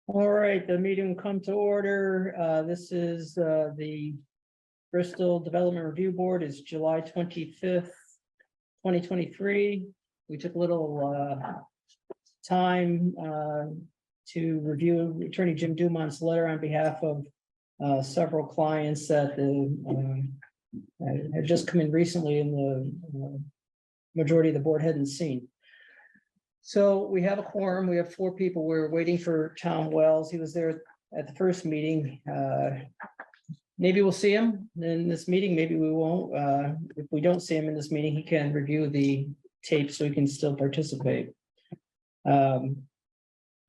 All right, the meeting will come to order. This is the Bristol Development Review Board is July 25th, 2023. We took a little time to review Attorney Jim Dumont's letter on behalf of several clients that had just come in recently and the majority of the board hadn't seen. So we have a quorum. We have 4 people. We're waiting for Tom Wells. He was there at the first meeting. Maybe we'll see him in this meeting. Maybe we won't. If we don't see him in this meeting, he can review the tape so he can still participate. Any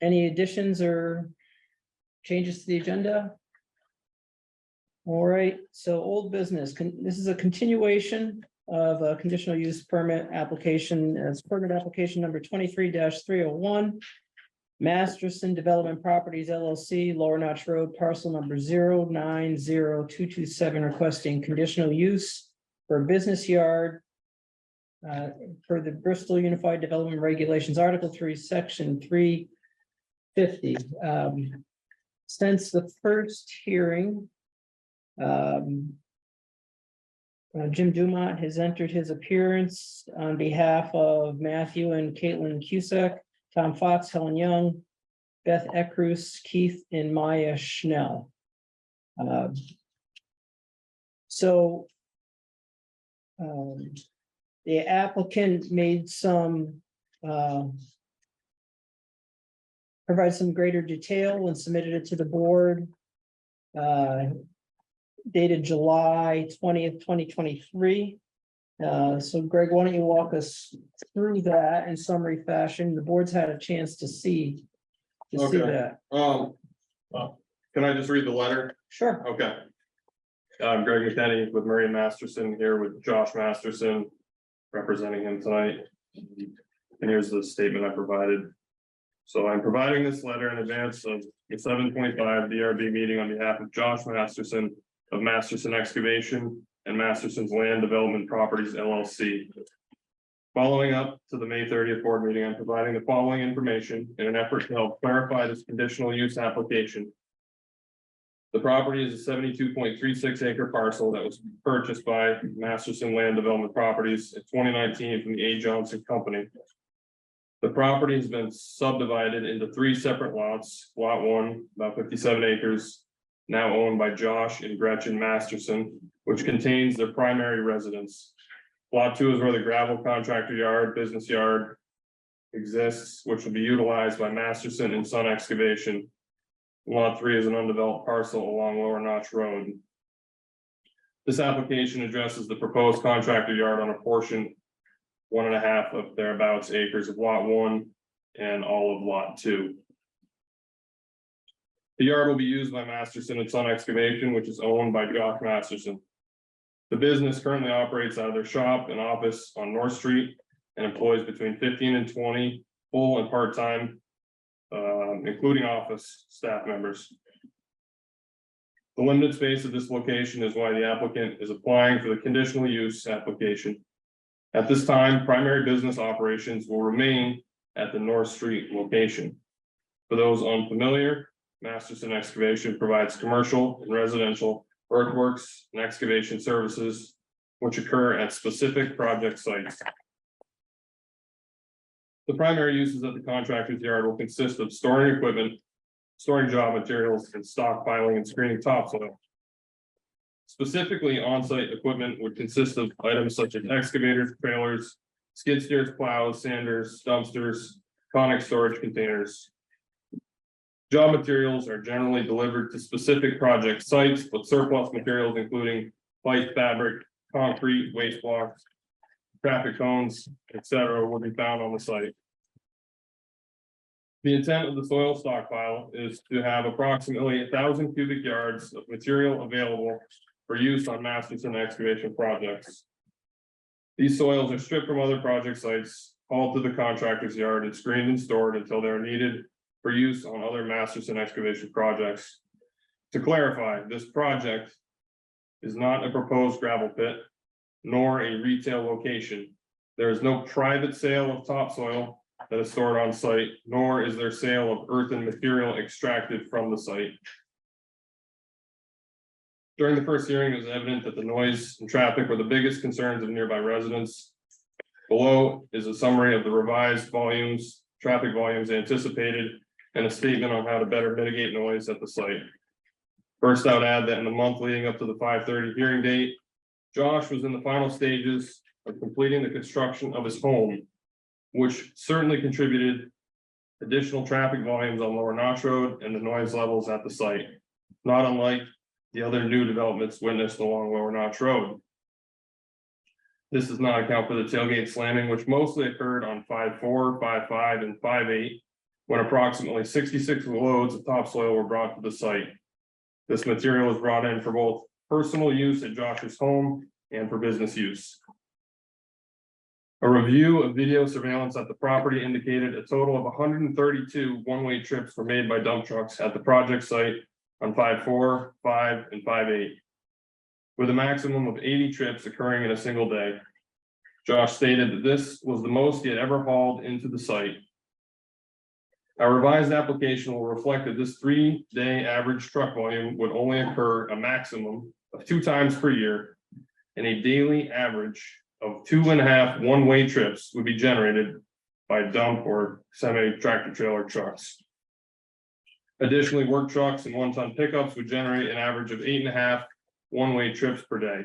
additions or changes to the agenda? All right, so old business. This is a continuation of a conditional use permit application as permit application number 23-301. Masterson Development Properties LLC, Lower Notch Road, parcel number 090227, requesting conditional use for a business yard for the Bristol Unified Development Regulations, Article 3, Section 350. Since the first hearing, Jim Dumont has entered his appearance on behalf of Matthew and Caitlin Cusack, Tom Fox, Helen Young, Beth Ekrus, Keith, and Maya Schnell. The applicant made some provide some greater detail and submitted it to the board. Dated July 20th, 2023. So Greg, why don't you walk us through that in summary fashion? The board's had a chance to see that. Can I just read the letter? Sure. Okay. I'm Greg McKenney with Murray Masterson here with Josh Masterson representing him tonight. And here's the statement I provided. So I'm providing this letter in advance of the 725 DRB meeting on behalf of Josh Masterson of Masterson Excavation and Masterson's Land Development Properties LLC. Following up to the May 30th board meeting, I'm providing the following information in an effort to help clarify this conditional use application. The property is a 72.36 acre parcel that was purchased by Masterson Land Development Properties in 2019 from the A. Johnson Company. The property has been subdivided into 3 separate lots. Lot 1, about 57 acres, now owned by Josh and Gretchen Masterson, which contains their primary residence. Lot 2 is where the gravel contractor yard, business yard exists, which will be utilized by Masterson and Son Excavation. Lot 3 is an undeveloped parcel along Lower Notch Road. This application addresses the proposed contractor yard on a portion 1.5 of thereabouts acres of Lot 1 and all of Lot 2. The yard will be used by Masterson and Son Excavation, which is owned by Josh Masterson. The business currently operates out of their shop and office on North Street and employs between 15 and 20 full and part-time, including office staff members. The limited space of this location is why the applicant is applying for the conditional use application. At this time, primary business operations will remain at the North Street location. For those unfamiliar, Masterson Excavation provides commercial and residential earthworks and excavation services, which occur at specific project sites. The primary uses of the contractor's yard will consist of storing equipment, storing job materials, and stockpiling and screening topsoil. Specifically, on-site equipment would consist of items such as excavators, trailers, skid steers, plows, sanders, dumpsters, conic storage containers. Job materials are generally delivered to specific project sites, but surplus materials including pipe, fabric, concrete, waste blocks, traffic cones, etc., will be found on the site. The intent of the soil stockpile is to have approximately 1,000 cubic yards of material available for use on Masterson Excavation projects. These soils are stripped from other project sites, hauled to the contractor's yard, and screened and stored until they are needed for use on other Masterson Excavation projects. To clarify, this project is not a proposed gravel pit, nor a retail location. There is no private sale of topsoil that is stored on site, nor is there sale of earthen material extracted from the site. During the first hearing, it was evident that the noise and traffic were the biggest concerns of nearby residents. Below is a summary of the revised volumes, traffic volumes anticipated, and a statement on how to better mitigate noise at the site. First, I would add that in the month leading up to the 5:30 hearing date, Josh was in the final stages of completing the construction of his home, which certainly contributed additional traffic volumes on Lower Notch Road and the noise levels at the site, not unlike the other new developments witnessed along Lower Notch Road. This does not account for the tailgate slamming, which mostly occurred on 5-4, 5-5, and 5-8, when approximately 66 loads of topsoil were brought to the site. This material was brought in for both personal use at Josh's home and for business use. A review of video surveillance at the property indicated a total of 132 one-way trips were made by dump trucks at the project site on 5-4, 5, and 5-8, with a maximum of 80 trips occurring in a single day. Josh stated that this was the most he had ever hauled into the site. Our revised application will reflect that this 3-day average truck volume would only occur a maximum of 2 times per year, and a daily average of 2.5 one-way trips would be generated by dump or semi-tractor trailer trucks. Additionally, work trucks and 1-ton pickups would generate an average of 8.5 one-way trips per day.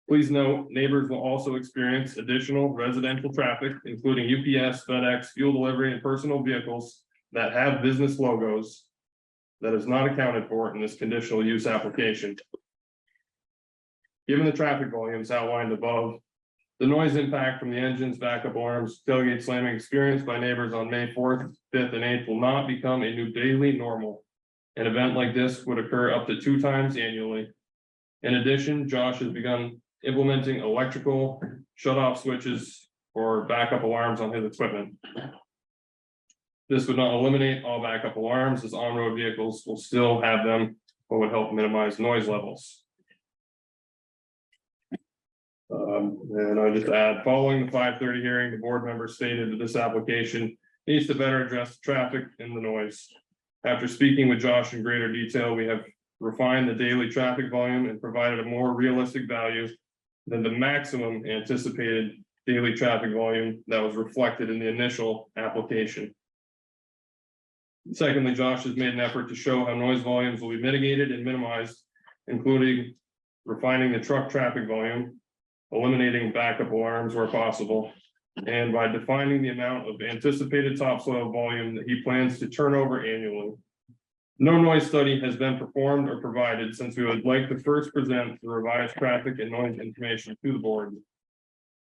Please note, neighbors will also experience additional residential traffic, including UPS, FedEx, fuel delivery, and personal vehicles that have business logos that is not accounted for in this conditional use application. Given the traffic volumes outlined above, the noise impact from the engines, backup alarms, tailgate slamming experienced by neighbors on May 4th, 5th, and 8th will not become a new daily normal. An event like this would occur up to 2 times annually. In addition, Josh has begun implementing electrical shut-off switches or backup alarms on his equipment. This would not eliminate all backup alarms, as on-road vehicles will still have them, but would help minimize noise levels. And I just add, following the 5:30 hearing, the board member stated that this application needs to better address the traffic and the noise. After speaking with Josh in greater detail, we have refined the daily traffic volume and provided a more realistic value than the maximum anticipated daily traffic volume that was reflected in the initial application. Secondly, Josh has made an effort to show how noise volumes will be mitigated and minimized, including refining the truck traffic volume, eliminating backup alarms where possible, and by defining the amount of anticipated topsoil volume that he plans to turn over annually. No noise study has been performed or provided, since we would like to first present the revised traffic and noise information to the board.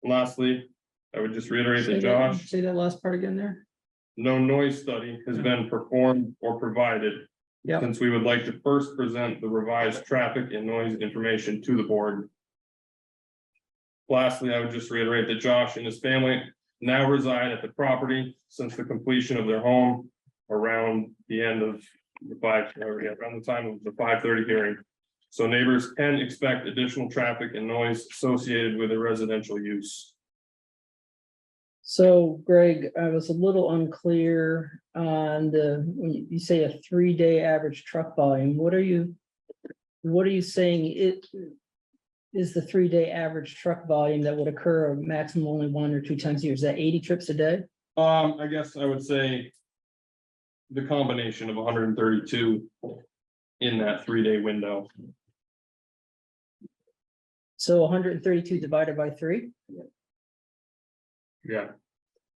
And lastly, I would just reiterate that Josh, Say that last part again there. no noise study has been performed or provided, Yeah. since we would like to first present the revised traffic and noise information to the board. Lastly, I would just reiterate that Josh and his family now reside at the property since the completion of their home around the end of the around the time of the 5:30 hearing. So neighbors can expect additional traffic and noise associated with a residential use. So Greg, I was a little unclear on when you say a 3-day average truck volume, what are you saying it is the 3-day average truck volume that would occur a maximum only 1 or 2 times a year? Is that 80 trips a day? I guess I would say the combination of 132 in that 3-day window. So 132 divided by 3? Yeah.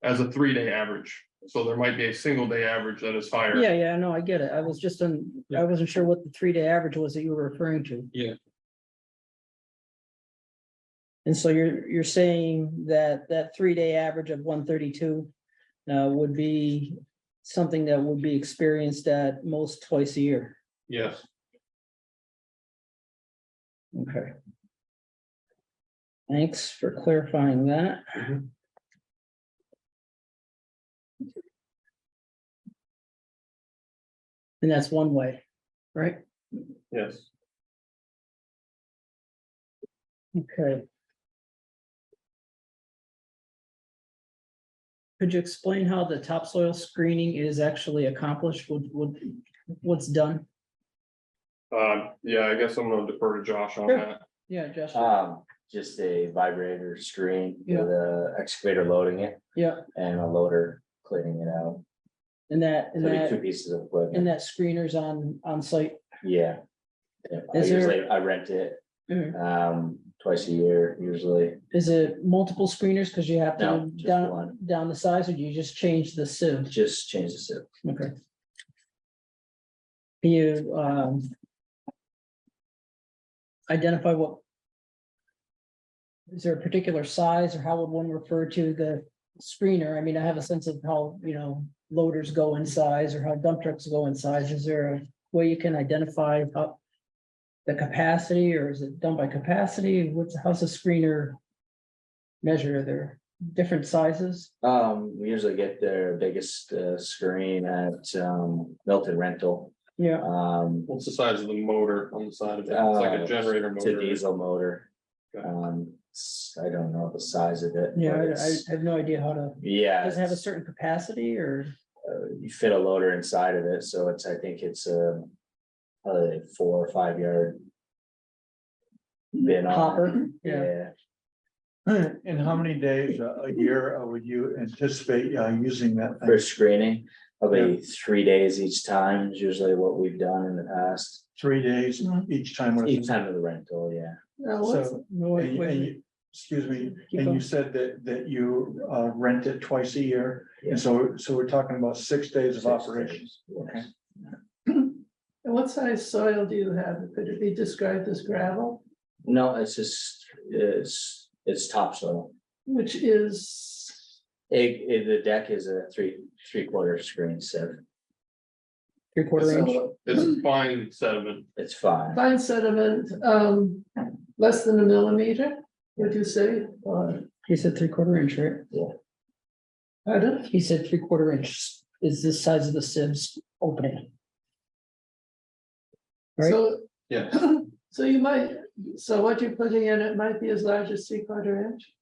As a 3-day average. So there might be a single day average that is higher. Yeah, no, I get it. I was just I wasn't sure what the 3-day average was that you were referring to. Yeah. And so you're saying that 3-day average of 132 would be something that would be experienced at most twice a year. Yes. Okay. Thanks for clarifying that. Mhm. And that's one way, right? Yes. Okay. Could you explain how the topsoil screening is actually accomplished? What's done? Yeah, I guess I'm gonna defer to Josh on Sure. that. Yeah, Josh. Just a vibrator screen Yeah. with a excavator loading it Yeah, and a loader cleaning it out. and that, So it'd be two pieces of and equipment. that screener's on site. Yeah. Yeah, Is there- I rent it, Mhm. twice a year usually. Is it multiple screeners? Cause you have No, to just down, one. down the size, or do you just change the sieve? Just change the sieve. Okay. Can you, identify what? Is there a particular size, or how would one refer to the screener? I mean, I have a sense of how, loaders go in size or how dump trucks go in size. Is there a way you can identify how the capacity, or is it done by capacity? How's the screener measure? Are there different sizes? We usually get their biggest screen at Milton Rental. Yeah, What's the size of the motor on the side of it? It's like a generator It's a motor. diesel motor. Okay. I don't know the size of it. yeah, but I it's- have no idea how to, Yeah. does it have a it's- certain capacity or? You fit a loader inside of it, so I think it's a 4 or 5 yard. Bin on it. Hopper? Yeah. Yeah, In how many days a year would you anticipate using that for thing? screening, probably 3 days each time is usually what we've done in the past. 3 days each time? with- Each time of the rental, yeah. So, No, and wait, you- excuse me, Keep and going. you said that you rent it twice a year, Yeah. and so we're talking about 6 days of 6 operation. days, yes. Okay. And what size soil do you have? Could it be described as gravel, No, it's just, it's topsoil. which is, The deck is a 3/4 screen sieve. 3/4 inch. so It's fine sediment. It's fine. fine sediment, less than a millimeter, would you say? Or, He said 3/4 inch, right? pardon? He said 3/4 inch is the size of the sieves opening. Right. So, Yeah. so you might, so what you're putting in, it might be as large as 3/4 inch?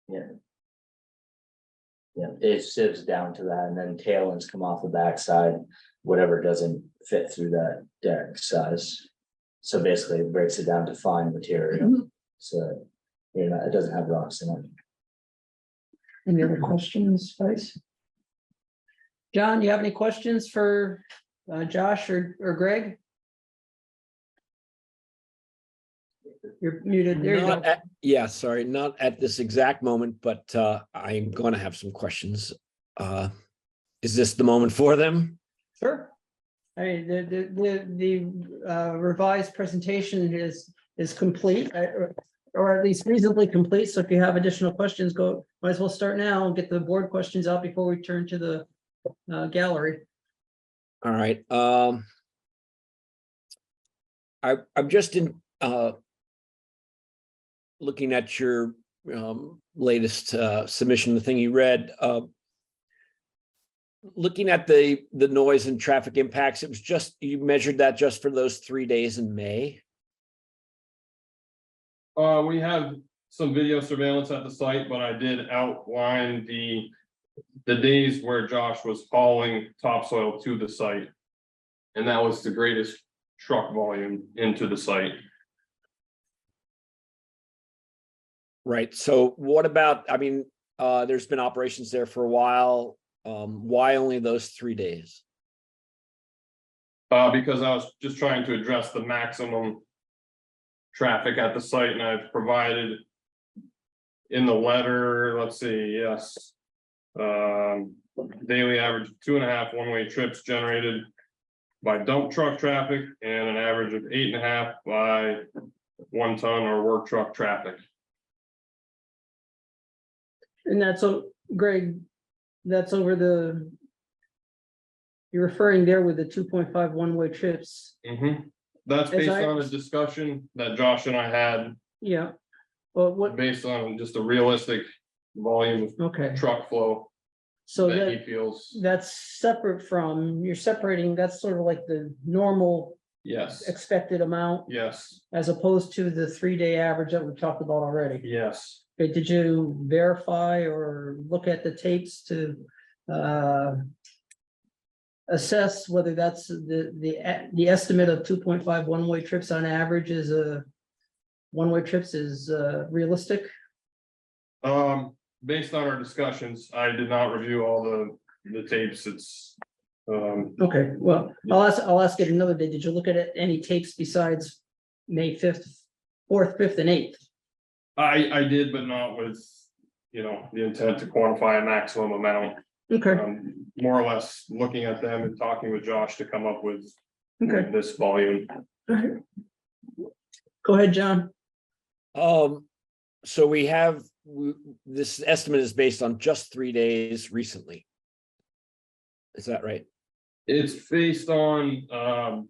Yeah, it sieves down to that and then tailings come off the backside, whatever doesn't fit through that deck size. So basically it breaks it down to fine material, so it doesn't have rocks in it. Any other questions, guys? John, you have any questions for Josh or Greg? You're muted. There you go. Yeah, sorry, not at this exact moment, but I'm going to have some questions. Is this the moment for them? Sure. I mean, the revised presentation is complete, or at least reasonably complete. So if you have additional questions, might as well start now and get the board questions out before we turn to the gallery. All right. I'm just looking at your latest submission, the thing you read. Looking at the noise and traffic impacts, it was just, you measured that just for those 3 days in May? We have some video surveillance at the site, but I did outline the days where Josh was hauling topsoil to the site. And that was the greatest truck volume into the site. Right. So what about, I mean, there's been operations there for a while. Why only those 3 days? Because I was just trying to address the maximum traffic at the site, and I've provided in the letter, let's see, yes. Daily average 2.5 one-way trips generated by dump truck traffic and an average of 8.5 by 1 ton or work truck traffic. And that's, Greg, that's over you're referring there with the 2.5 one-way trips. That's As based I- on a discussion that Josh and I had, Yeah. Well, what, based on just a realistic volume okay, of truck flow so that he that, feels, that's separate from, you're separating, that's sort of like the normal yes, expected amount yes, as opposed to the 3-day average that we talked about already. yes. Okay, did you verify or look at the tapes to assess whether that's the estimate of 2.5 one-way trips on average is one-way trips is realistic? Based on our discussions, I did not review all the tapes. It's, Okay, well, I'll ask it another day. Did you look at any tapes besides May 5th, 4th, 5th, and 8th? I did, but not with, the intent to quantify a maximum amount. Okay, More or less looking at them and talking with Josh to come up with okay. this volume. Go ahead, John. So we have, this estimate is based on just 3 days recently. Is that right? It's based on,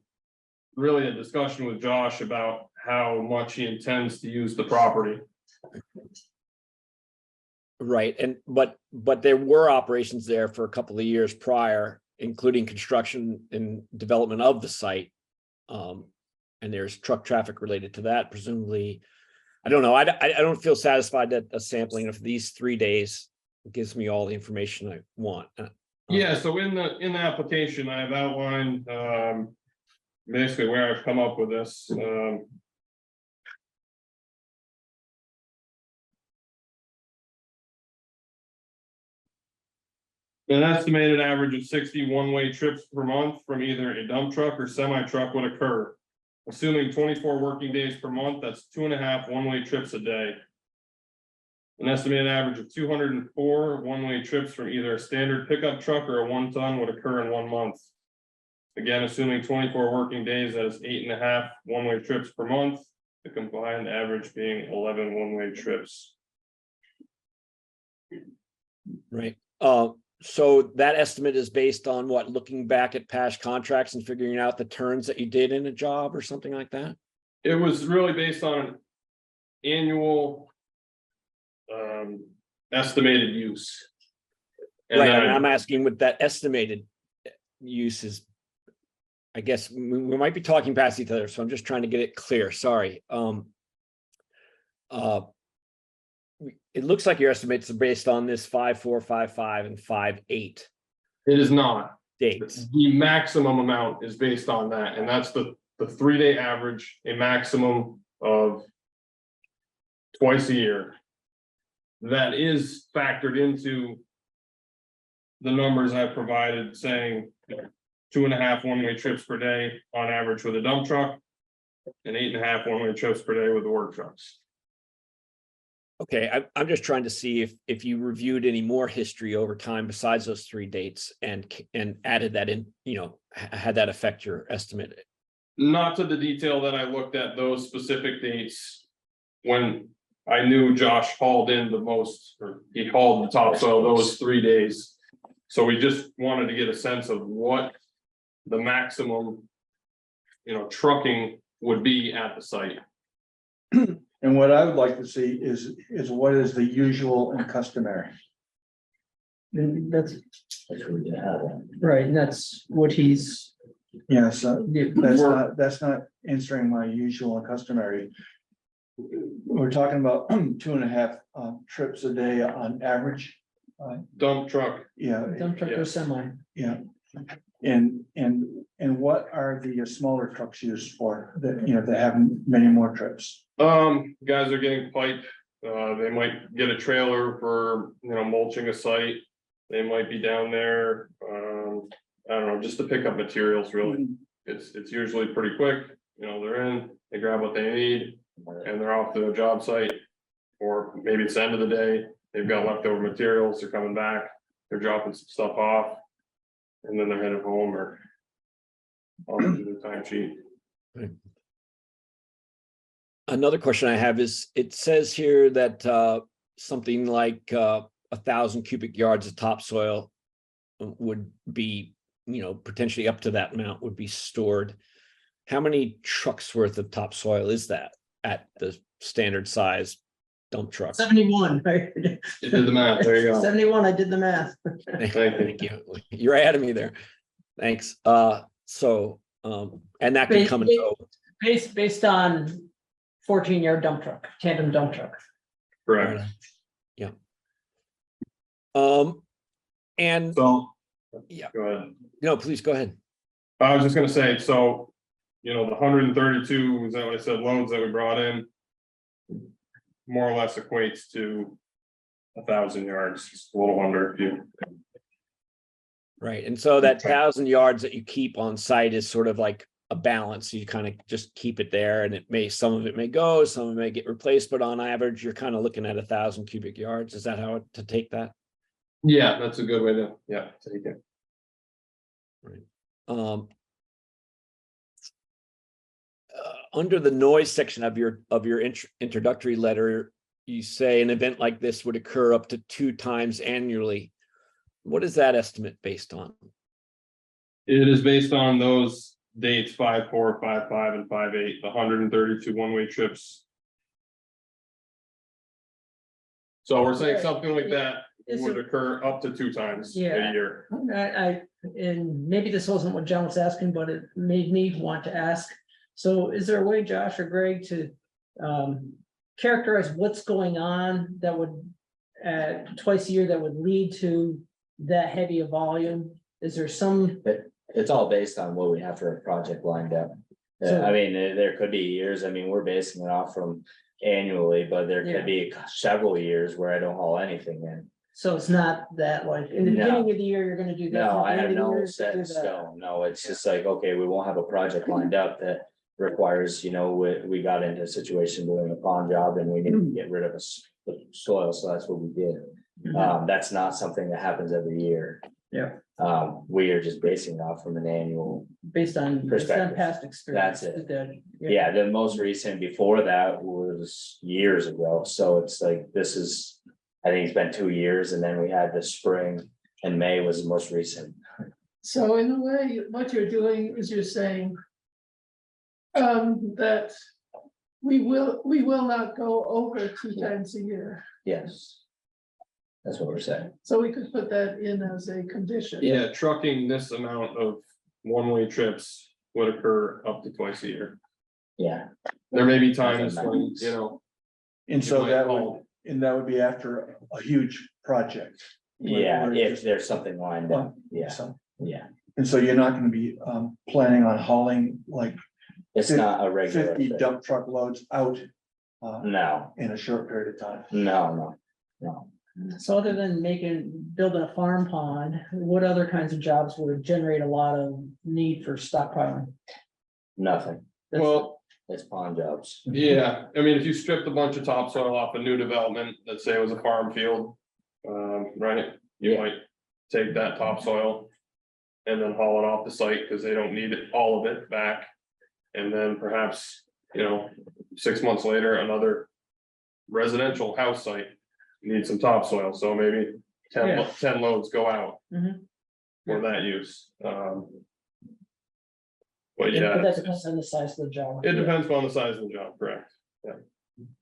really a discussion with Josh about how much he intends to use the property. Right, and but there were operations there for a couple of years prior, including construction and development of the site. And there's truck traffic related to that, presumably. I don't know. I don't feel satisfied that a sampling of these 3 days gives me all the information I want. Yeah, so in the application, I've outlined basically where I've come up with this. An estimated average of 60 one-way trips per month from either a dump truck or semi-truck would occur. Assuming 24 working days per month, that's 2.5 one-way trips a day. An estimated average of 204 one-way trips from either a standard pickup truck or a 1-ton would occur in 1 month. Again, assuming 24 working days, that is 8.5 one-way trips per month, the combined average being 11 one-way trips. Right. So that estimate is based on what, looking back at past contracts and figuring out the turns that you did in a job or something like that? It was really based on an annual estimated use. And Right, then and I'm asking what that estimated use is. I guess we might be talking past each other, so I'm just trying to get it clear. Sorry. It looks like your estimates are based on this 5.4, 5.5, and 5.8 it is not. dates. The maximum amount is based on that, and that's the 3-day average, a maximum of twice a year. That is factored into the numbers I provided, saying 2.5 one-way trips per day on average with a dump truck, and 8.5 one-way trips per day with the work trucks. Okay, I'm just trying to see if you reviewed any more history over time besides those 3 dates and added that in, had that affect your estimate. Not to the detail that I looked at those specific dates when I knew Josh hauled in the most, or he hauled the topsoil those 3 days. So we just wanted to get a sense of what the maximum, trucking would be at the site. And what I would like to see is what is the usual and customary? And that's That's what we have. right, and that's what he's. Yeah, so that's not answering my usual and customary. We're talking about 2.5 trips a day on average. Dump truck, Yeah, Dump truck or Yes. semi. yeah. And what are the smaller trucks used for that, that have many more trips? guys are getting pipe, they might get a trailer for, mulching a site. They might be down there, I don't know, just to pick up materials, really. It's usually pretty quick, they're in, they grab what they need, and they're off to a job site. Or maybe it's the end of the day, they've got leftover materials, they're coming back, they're dropping some stuff off. And then they're headed home or on to the time sheet. Another question I have is, it says here that something like 1,000 cubic yards of topsoil would be, potentially up to that amount would be stored. How many trucks worth of topsoil is that at the standard size dump truck? 71, right? You did the math, there you go. 71, I did the math. Thank you. You're ahead of me there. Thanks. And that could come and go. Based on 14-yard dump truck, tandem dump truck. correct. Yeah. And, So. Yeah. Go ahead. no, please go ahead. I was just gonna say, so, you know, the 132, is that what I said, loads that we brought in? More or less equates to 1,000 yards, just a little under if you. Right, and so that 1,000 yards that you keep on site is sort of like a balance. You kind of just keep it there, and some of it may go, some of it may get replaced, but on average, you're kind of looking at 1,000 cubic yards. Is that how to take that? Yeah, that's a good way to, take it. Under the noise section of your introductory letter, you say an event like this would occur up to 2 times annually. What is that estimate based on? It is based on those dates, 5/4, 5/5, and 5/8, the 132 one-way trips. So we're saying something like that Is would it- occur up to 2 times a Yeah. year. And maybe this wasn't what John was asking, but it made me want to ask. So is there a way, Josh or Greg, to characterize what's going on that would, twice a year, that would lead to that heavy a volume? Is there some, It's all based on what we have for a project lined up. So- I mean, there could be years, I mean, we're basing it off from annually, but there Yeah. could be several years where I don't haul anything in. so it's not that like, in the No. beginning of the year, you're gonna do that. No, at the I end have of the year, no you set do in that. stone. No, it's just like, okay, we won't have a project lined up that requires, you know, we got into a situation doing a pond job and we need to get rid of the soil, so that's what we did. Mhm. That's not something that happens every year. Yeah. We are just basing it off from an annual. Based on Perspective. past experience. That's it. that- Yeah, the most recent before that was years ago, so it's like, this is, I think it's been 2 years, and then we had the spring and May was the most recent. So in a way, what you're doing is you're saying. That we will not go over 2 times a year, Yes. That's what we're saying. so we could put that in as a condition. Yeah, trucking this amount of one-way trips would occur up to twice a year. Yeah, There may be times when, you know, And so You might that call- would be after a huge project. yeah, Where if just- there's something lined up, yeah, So- yeah. And so you're not gonna be planning on hauling like It's not a regular 50 thing. dump truck loads out No, in a short period of time. no. So other than building a farm pond, what other kinds of jobs would generate a lot of need for stockpiling? Nothing. That's- well, It's pond jobs. yeah, I mean, if you stripped a bunch of topsoil off a new development, let's say it was a farm field. Right, you Yeah. might take that topsoil. And then haul it off the site, because they don't need all of it back. And then perhaps, 6 months later, another residential house site needs some topsoil, so maybe 10 Yeah. 10 loads go out. Mhm. For that use. But But yeah, that depends on the size of the job. it depends on the size of the job, correct?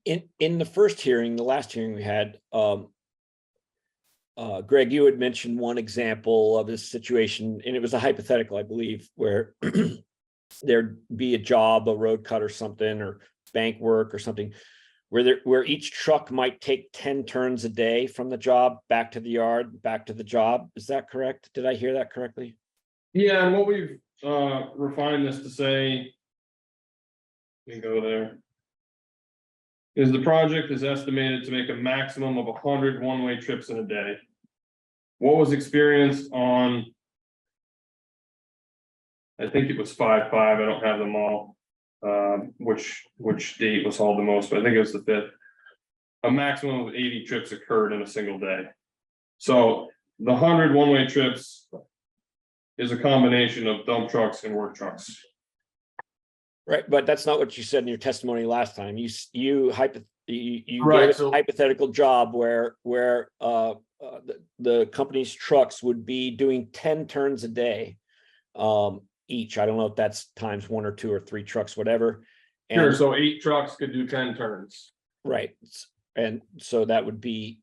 In the first hearing, the last hearing we had, Greg, you had mentioned one example of this situation, and it was a hypothetical, I believe, where there'd be a job, a road cut or something, or bank work or something, where each truck might take 10 turns a day from the job back to the yard, back to the job. Is that correct? Did I hear that correctly? Yeah, and what we've refined this to say. Let me go there. Is the project is estimated to make a maximum of 100 one-way trips in a day. What was experienced on? I think it was 5/5, I don't have them all. Which date was hauled the most, but I think it was the 5th. A maximum of 80 trips occurred in a single day. So the 100 one-way trips. Is a combination of dump trucks and work trucks. Right, but that's not what you said in your testimony last time. You gave Right, us a so- hypothetical job where the company's trucks would be doing 10 turns a day. Each. I don't know if that's times 1 or 2 or 3 trucks, whatever. Sure, And so 8 trucks could do 10 turns. right, and so that would be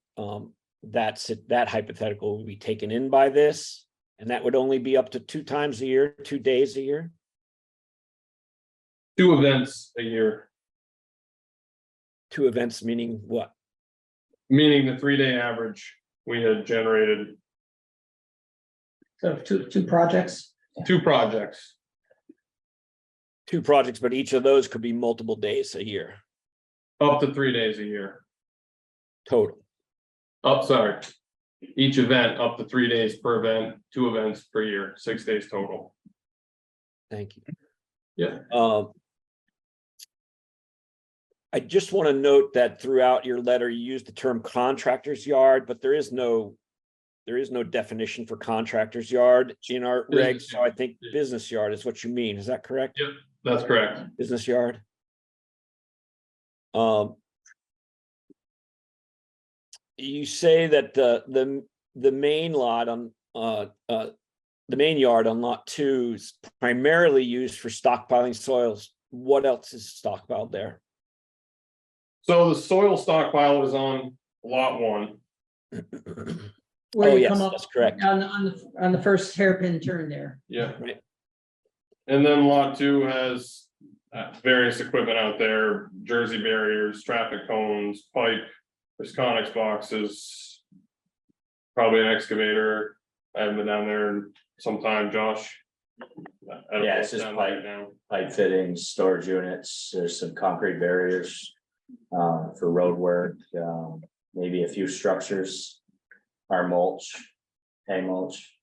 that hypothetical would be taken in by this, and that would only be up to 2 times a year, 2 days a year. 2 events a year. 2 events meaning what? Meaning the 3-day average, we had generated So two projects. 2 projects. 2 projects, but each of those could be multiple days a year Up to 3 days a year. total. Sorry. Each event up to 3 days per event, 2 events per year, 6 days total. Thank you. Yeah. I just want to note that throughout your letter, you used the term contractor's yard, but there is no definition for contractor's yard in our regs. So I think business yard is what you mean. Is that correct? Yep, that's correct. Business yard. You say that the main lot on the main yard on lot 2 is primarily used for stockpiling soils. What else is stockpiled there? So the soil stockpile is on lot 1. Where Oh, you yes, come up that's correct. on the first hairpin turn there. Yeah. Right. And then lot 2 has various equipment out there, Jersey barriers, traffic cones, pipe, Visconics boxes. Probably an excavator. I haven't been down there in some time, Josh. I don't know Yeah, what's it's just down there pipe. now. Pipe fittings, storage units, there's some concrete barriers. For road work, maybe a few structures. Our mulch, hay mulch.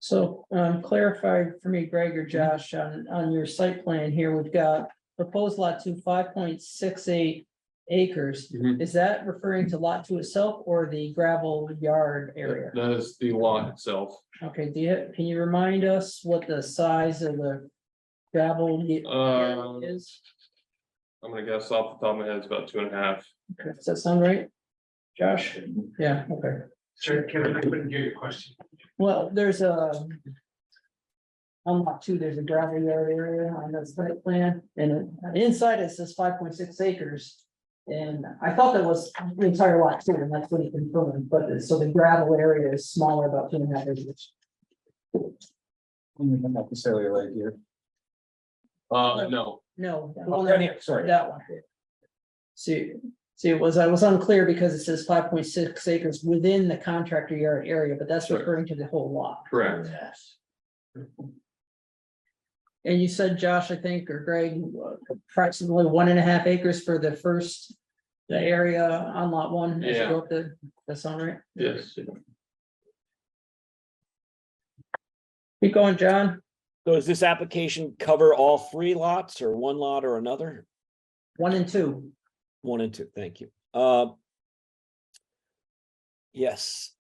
So clarify for me, Greg or Josh, on your site plan here, we've got proposed lot 2, 5.68 acres. Mhm. Is that referring to lot 2 itself or the gravel yard area? That is the lot itself. Okay, can you remind us what the size of the gravel area is? I'm gonna guess off the top of my head, it's about 2.5. Okay, does that sound right? Josh? Yeah, okay. Sorry, Kevin, I couldn't hear your question. Well, there's a. On lot 2, there's a gravel yard area on the site plan, and inside it says 5.6 acres. And I thought that was the entire lot too, and that's what he confirmed, but so the gravel area is smaller, about 2.5 acres. Not necessarily right here. No, No. the Oh, one right that- here, sorry. That one. See, I was unclear because it says 5.6 acres within the contractor yard area, but that's Sure. referring to the whole lot. correct. Yes. And you said, Josh, I think, or Greg, approximately 1.5 acres for the first. The area on lot 1, as you go up the sound right? Yes. Keep going, John. So does this application cover all 3 lots or 1 lot or another? 1 and 2. 1 and 2, thank you. Yes.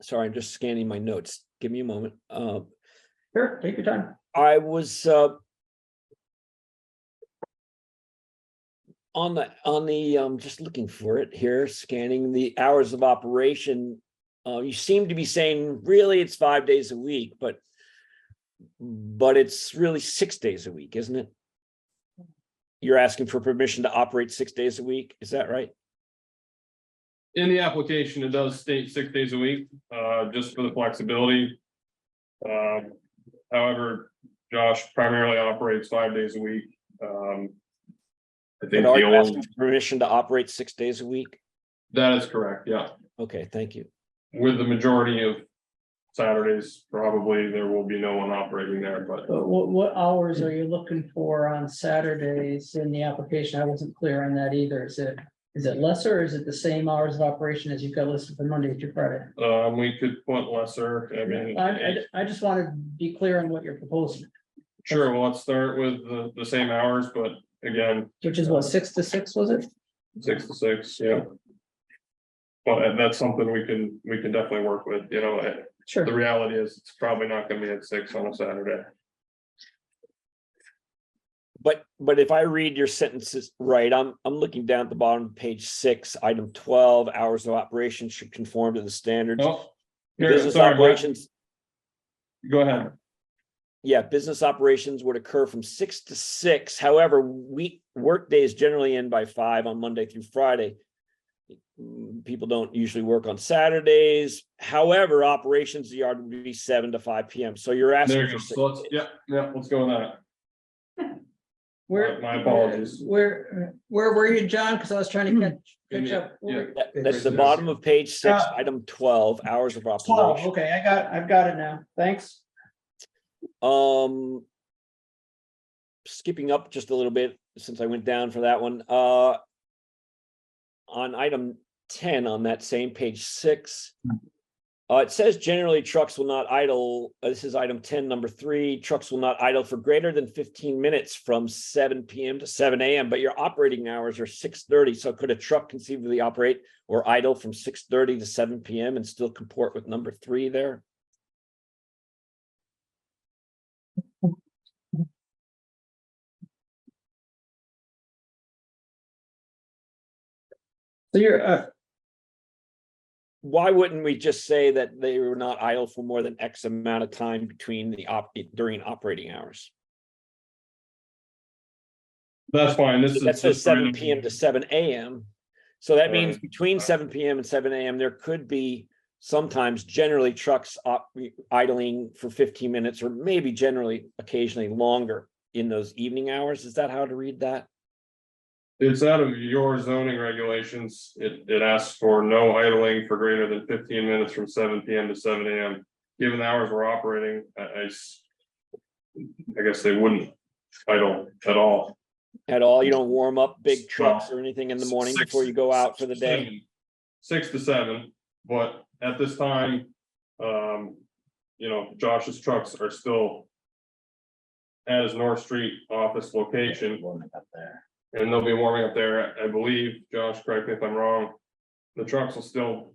Sorry, I'm just scanning my notes. Give me a moment. Sure, take your time. I was on the just looking for it here, scanning the hours of operation. You seem to be saying really it's 5 days a week, but it's really 6 days a week, isn't it? You're asking for permission to operate 6 days a week, is that right? In the application, it does state 6 days a week, just for the flexibility. However, Josh primarily operates 5 days a week. I think But are the you asking only, for permission to operate 6 days a week? that is correct, yeah. Okay, thank you. With the majority of Saturdays, probably there will be no one operating there, but But what hours are you looking for on Saturdays in the application? I wasn't clear on that either. Is it lesser or is it the same hours of operation as you've got listed for Monday through Friday? we could put lesser, I mean. I just want to be clear on what you're proposing, Sure, well, let's start with the same hours, but again, which is what, 6 to 6, was it? 6 to 6, yeah. But that's something we can definitely work with, you know, the Sure. reality is it's probably not gonna be at 6 on a Saturday. But if I read your sentences right, I'm looking down at the bottom of page 6, item 12, hours of operation should conform to the standards. Oh, here, Business sorry, Brett. operations, Go ahead. yeah, business operations would occur from 6 to 6. However, work days generally end by 5 on Monday through Friday. People don't usually work on Saturdays. However, operations of the yard would be 7 to 5 p.m. So you're There asking you for go. 6 So let's, days. yeah, let's go with that. Where? My apologies. Where were you, John? Because I was trying to catch up. Yeah. That's the bottom of page 6, item 12, hours of 12, operation. okay, I've got it now. Thanks. Skipping up just a little bit since I went down for that one. On item 10 on that same page 6. It says generally trucks will not idle. This is item 10, number 3. Trucks will not idle for greater than 15 minutes from 7 p.m. to 7 a.m. But your operating hours are 6:30. So could a truck conceivably operate or idle from 6:30 to 7 p.m. and still comport with number 3 there? So you're, Why wouldn't we just say that they were not idle for more than X amount of time between during operating hours? That's fine. This is. That says just 7 p.m. to 7 a.m. So that means between 7 p.m. and 7 a.m., there could be sometimes generally trucks idling for 15 minutes or maybe generally occasionally longer in those evening hours. Is that how to read that? It's out of your zoning regulations. It asks for no idling for greater than 15 minutes from 7 p.m. to 7 a.m. Given the hours we're operating, I guess they wouldn't idle at all. At all? You don't warm up big trucks or anything in the morning before you go out for the day? 6 to 7, but at this time, Josh's trucks are still at his North Street office location. Warming up there. And they'll be warming up there, I believe, Josh, correct me if I'm wrong, the trucks will still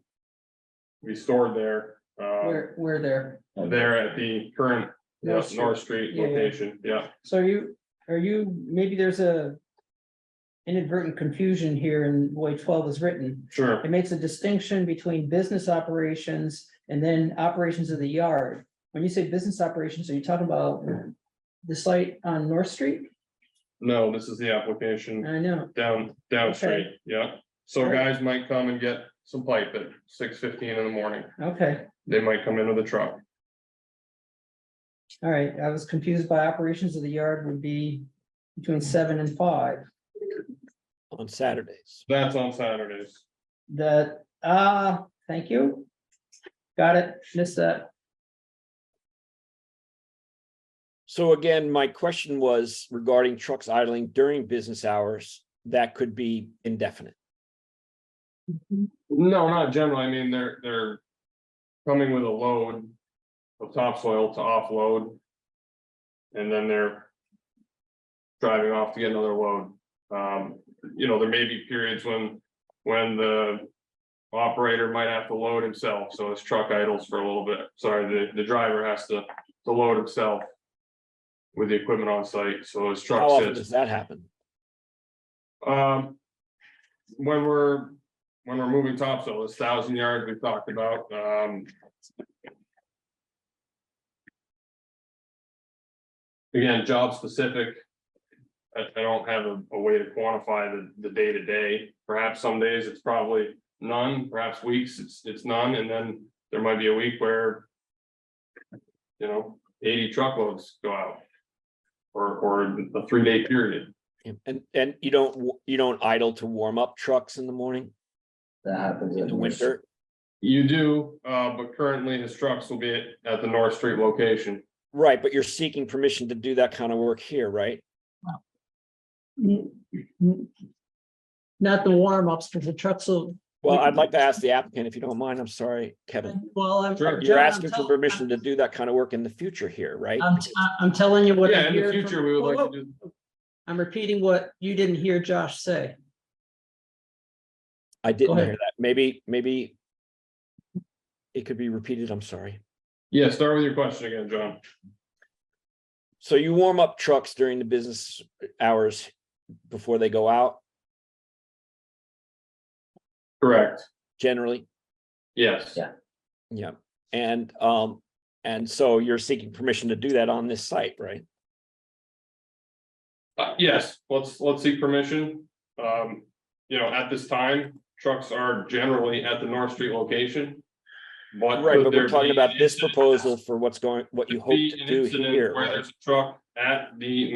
be stored there. where there? There at the current North Street Yeah, yeah. location, yeah. So are you, maybe there's a inadvertent confusion here in the way 12 is written. Sure, It makes a distinction between business operations and then operations of the yard. When you say business operations, are you talking about the site on North Street? no, this is the application I know, down street, yeah. So Right. guys might come and get some pipe at 6:15 in the morning, okay, they might come in with a truck. all right, I was confused by operations of the yard would be between 7 and 5. On Saturdays. That's on Saturdays. That, thank you. Got it, missed that. So again, my question was regarding trucks idling during business hours, that could be indefinite. No, not generally, I mean, they're coming with a load of topsoil to offload. And then they're driving off to get another load. There may be periods when the operator might have to load himself, so his truck idles for a little bit. Sorry, the driver has to load himself with the equipment on site, so his truck How often sits. does that happen? When we're moving topsoil, this 1,000 yards we've talked about, again, job specific. I don't have a way to quantify the day to day. Perhaps some days it's probably none, perhaps weeks it's none, and then there might be a week where 80 truckloads go out. Or a 3-day period. And you don't idle to warm up trucks in the morning That happens in in the winter? You do, but currently his trucks will be at the North Street location. Right, but you're seeking permission to do that kind of work here, right? Not the warm-ups, because the trucks will. Well, I'd like to ask the applicant, if you don't mind, I'm sorry, Kevin. Well, I'm. Sure. You're John, asking for permission to do that kind of work in the future here, right? I'm telling you what. Yeah, I in the hear future, from- we would like Whoa, to do. whoa. I'm repeating what you didn't hear Josh say. I didn't ahead. hear that. Maybe it could be repeated. I'm sorry. Yeah, start with your question again, John. So you warm up trucks during the business hours before they go out, Correct. generally? Yes. Yeah. Yeah. And so you're seeking permission to do that on this site, right? Yes, let's seek permission. At this time, trucks are generally at the North Street location. But Right, could but there we're talking be about an this incident- proposal for what you hope be to an do incident here, Where right? there's a truck at the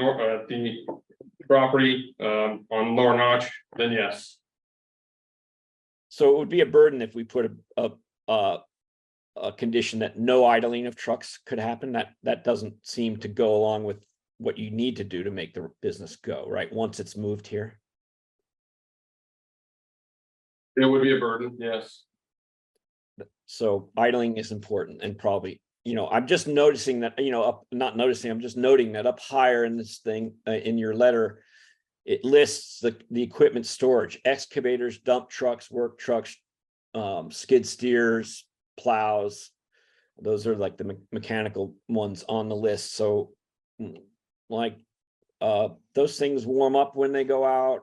property, on Lower Notch, then yes. So it would be a burden if we put a condition that no idling of trucks could happen. That doesn't seem to go along with what you need to do to make the business go, right? Once it's moved here. It would be a burden, yes. So idling is important and probably, I'm just noticing that, not noticing, I'm just noting that up higher in this thing, in your letter, it lists the equipment storage, excavators, dump trucks, work trucks, skid steers, plows. Those are like the mechanical ones on the list. So like, those things warm up when they go out.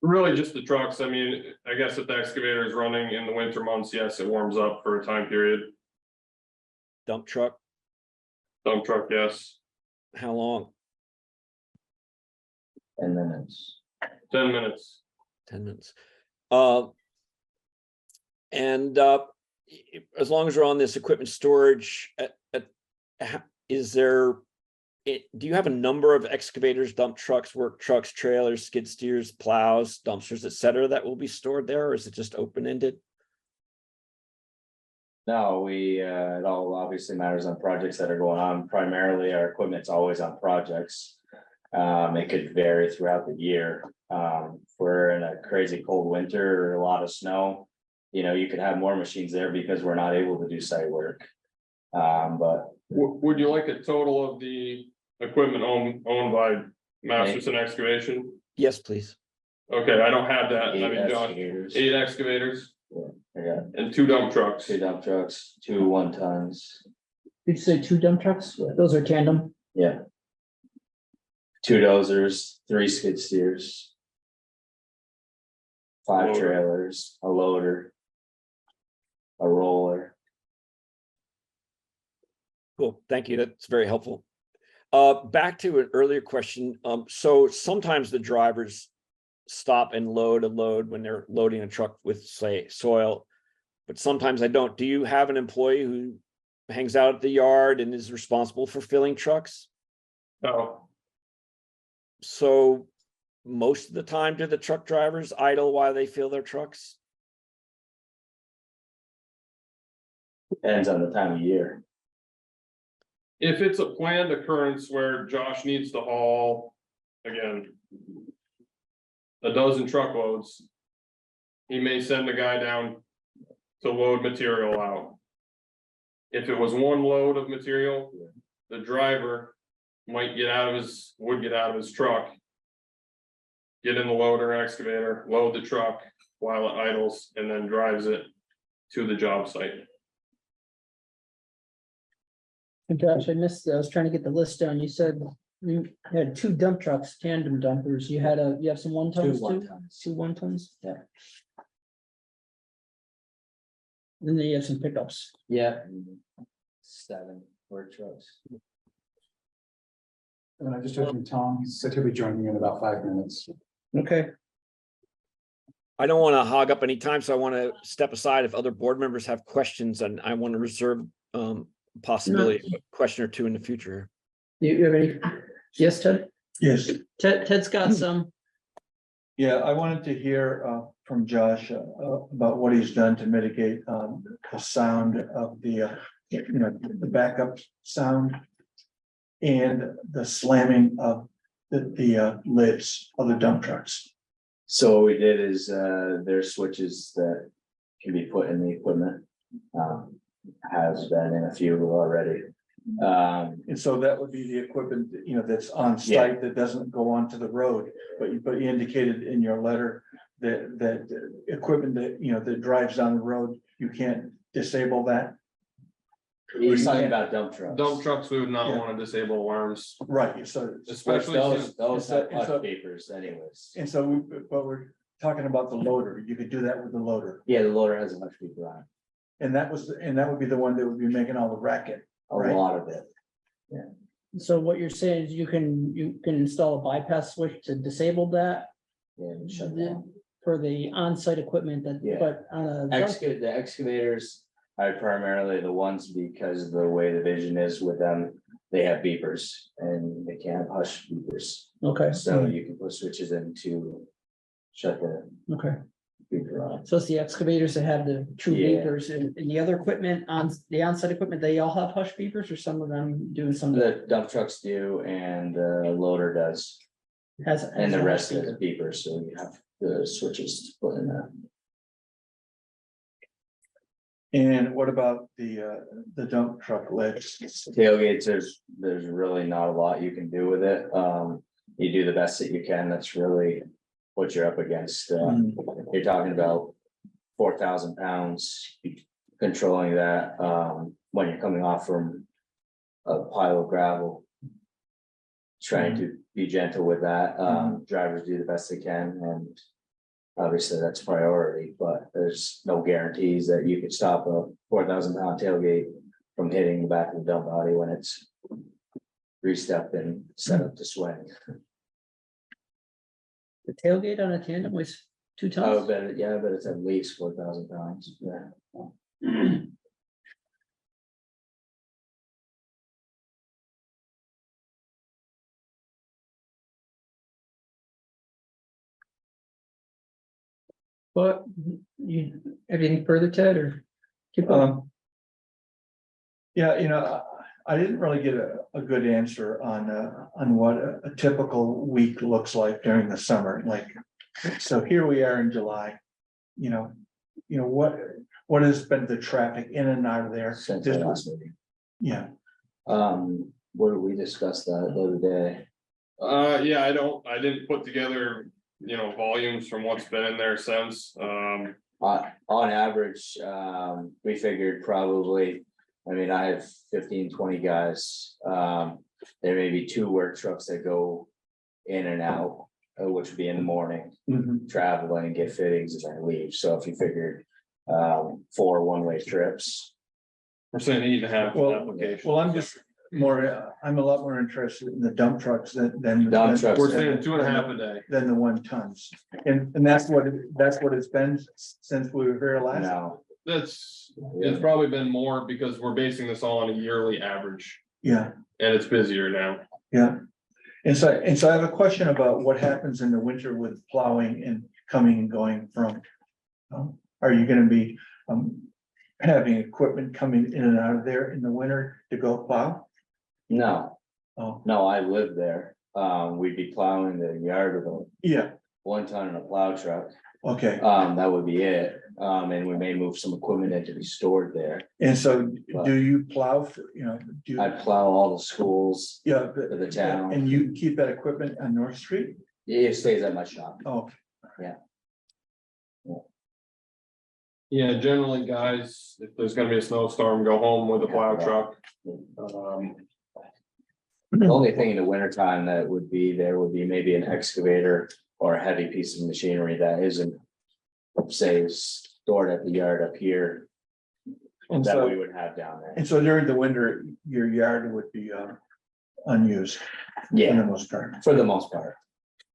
Really just the trucks. I mean, I guess if the excavator is running in the winter months, yes, it warms up for a time period. Dump truck, Dump truck, yes, how long? And then it's, 10 minutes. 10 minutes. And as long as we're on this equipment storage, is there, do you have a number of excavators, dump trucks, work trucks, trailers, skid steers, plows, dumpsters, et cetera, that will be stored there, or is it just open-ended? no, it all obviously matters on projects that are going on. Primarily, our equipment's always on projects. It could vary throughout the year. If we're in a crazy cold winter or a lot of snow, you could have more machines there because we're not able to do site work. But Would you like a total of the equipment owned by Masterson Excavation? Yes, please. Okay, I don't have that. I eight mean, Josh, excavators, 8 excavators I got and 2 dump trucks. 2 dump trucks, 2 1-tons, Did you say 2 dump trucks? Those are tandem. yeah. 2 dozers, 3 skid steers. 5 Loader. trailers, a loader. A roller. Cool, thank you, that's very helpful. Back to an earlier question, so sometimes the drivers stop and load a load when they're loading a truck with, say, soil, but sometimes I don't. Do you have an employee who hangs out at the yard and is responsible for filling trucks? No, So most of the time, do the truck drivers idle while they fill their trucks? Depends on the time of year. if it's a planned occurrence where Josh needs to haul, again, a dozen truckloads, he may send a guy down to load material out. If it was one load of material, the driver would get out of his truck, get in the loader excavator, load the truck while it idles, and then drives it to the job site. And Josh, I missed, I was trying to get the list down. You said you had 2 dump trucks, tandem dumpers. You have some 1 2 tons too? 1-tons. 2 1 tons, yeah. Then you have some pickups. Yeah. 7 work trucks. And I just heard from Tom, he said he'll be joining in about 5 minutes. Okay, I don't want to hog up any time, so I want to step aside if other board members have questions, and I want to reserve possibility of a question or 2 in the future. you have any? Yes, Ted? Yes, Ted's got some. yeah, I wanted to hear from Josh about what he's done to mitigate the sound of the the backup sound and the slamming of the lids of the dump trucks. So what we did is there's switches that can be put in the equipment. Has been in a few already. And so that would be the equipment, that's on site that doesn't go onto the road, but you indicated in your letter that equipment that drives down the road, you can't disable that. He's talking about dump trucks. Dump trucks, we would not Yeah. want to disable alarms, Right, so. especially Those It's have a- it's a- puck papers anyways. And so, but we're talking about the loader, you could do that with the loader, Yeah, the loader has a much bigger on and that would be the one that would be making all the racket. it, a Right. lot of it. So what you're saying is you can install a bypass switch to disable that Yeah, and shut down. for the on-site equipment that, Yeah. but on a. The excavators I primarily the ones because of the way the vision is with them, they have beepers and they can't have hush beepers. Okay, So you can put switches in to shut the okay. beeper on. So it's the excavators that have the true Yeah. beepers and the other equipment on the on-site equipment, they all have hush beepers or some of them doing some of The dump trucks do and the loader does, has. and has the a rest hush is beeper. beepers, so you have the switches to put in there. And what about the dump truck legs? Tailgates, there's really not a lot you can do with it. You do the best that you can. That's really what you're up against. You're talking about 4,000 pounds controlling that, when you're coming off from a pile of gravel. Trying to be gentle with that. Drivers do the best they can, and obviously that's priority, but there's no guarantees that you could stop a 4,000 pound tailgate from hitting the back of the dump body when it's re-stepped and set up to swing. The tailgate on a tandem was 2 I tons. bet it, yeah, but it's at least 4,000 pounds, yeah. But you, have anything further, Ted, or? keep going? Yeah, I didn't really get a good answer on what a typical week looks like during the summer, like, so here we are in July. What has been the traffic in and out of there? Since our last meeting. Yeah, What did we discuss that the other day? Yeah, I didn't put together, volumes from what's been in there since, On average, we figured probably, I have 15, 20 guys. There may be 2 work trucks that go in and out, which would be in the morning, traveling and get fittings and then leave. So if you figured 4 one-way trips. we're saying 8.5 well, applications. I'm a lot more interested in the dump trucks than. Dump trucks. We're saying 2.5 a day. Than the 1 tons, and that's what it's been since we were here last. No, It's probably been more because we're basing this all on a yearly average Yeah, and it's busier now. yeah. And so I have a question about what happens in the winter with plowing and coming and going from. Are you gonna be having equipment coming in and out of there in the winter to go plow? no, Oh, no, I live there. We'd be plowing the yard with a yeah, 1 ton and a plow truck. okay. That would be it. And we may move some equipment in to be stored there. And so do you plow for, do I you, plow all the schools. yeah, for the town. and you keep that equipment on North Street? It stays at my shop. Oh, Yeah, generally, guys, if there's gonna be a snowstorm, go home with a plow truck. The only thing in the winter time that would be there would be maybe an excavator or a heavy piece of machinery that isn't, say, stored at the yard up here. And That so- we would have down there. and so during the winter, your yard would be unused for the Yeah, most part. for the most part.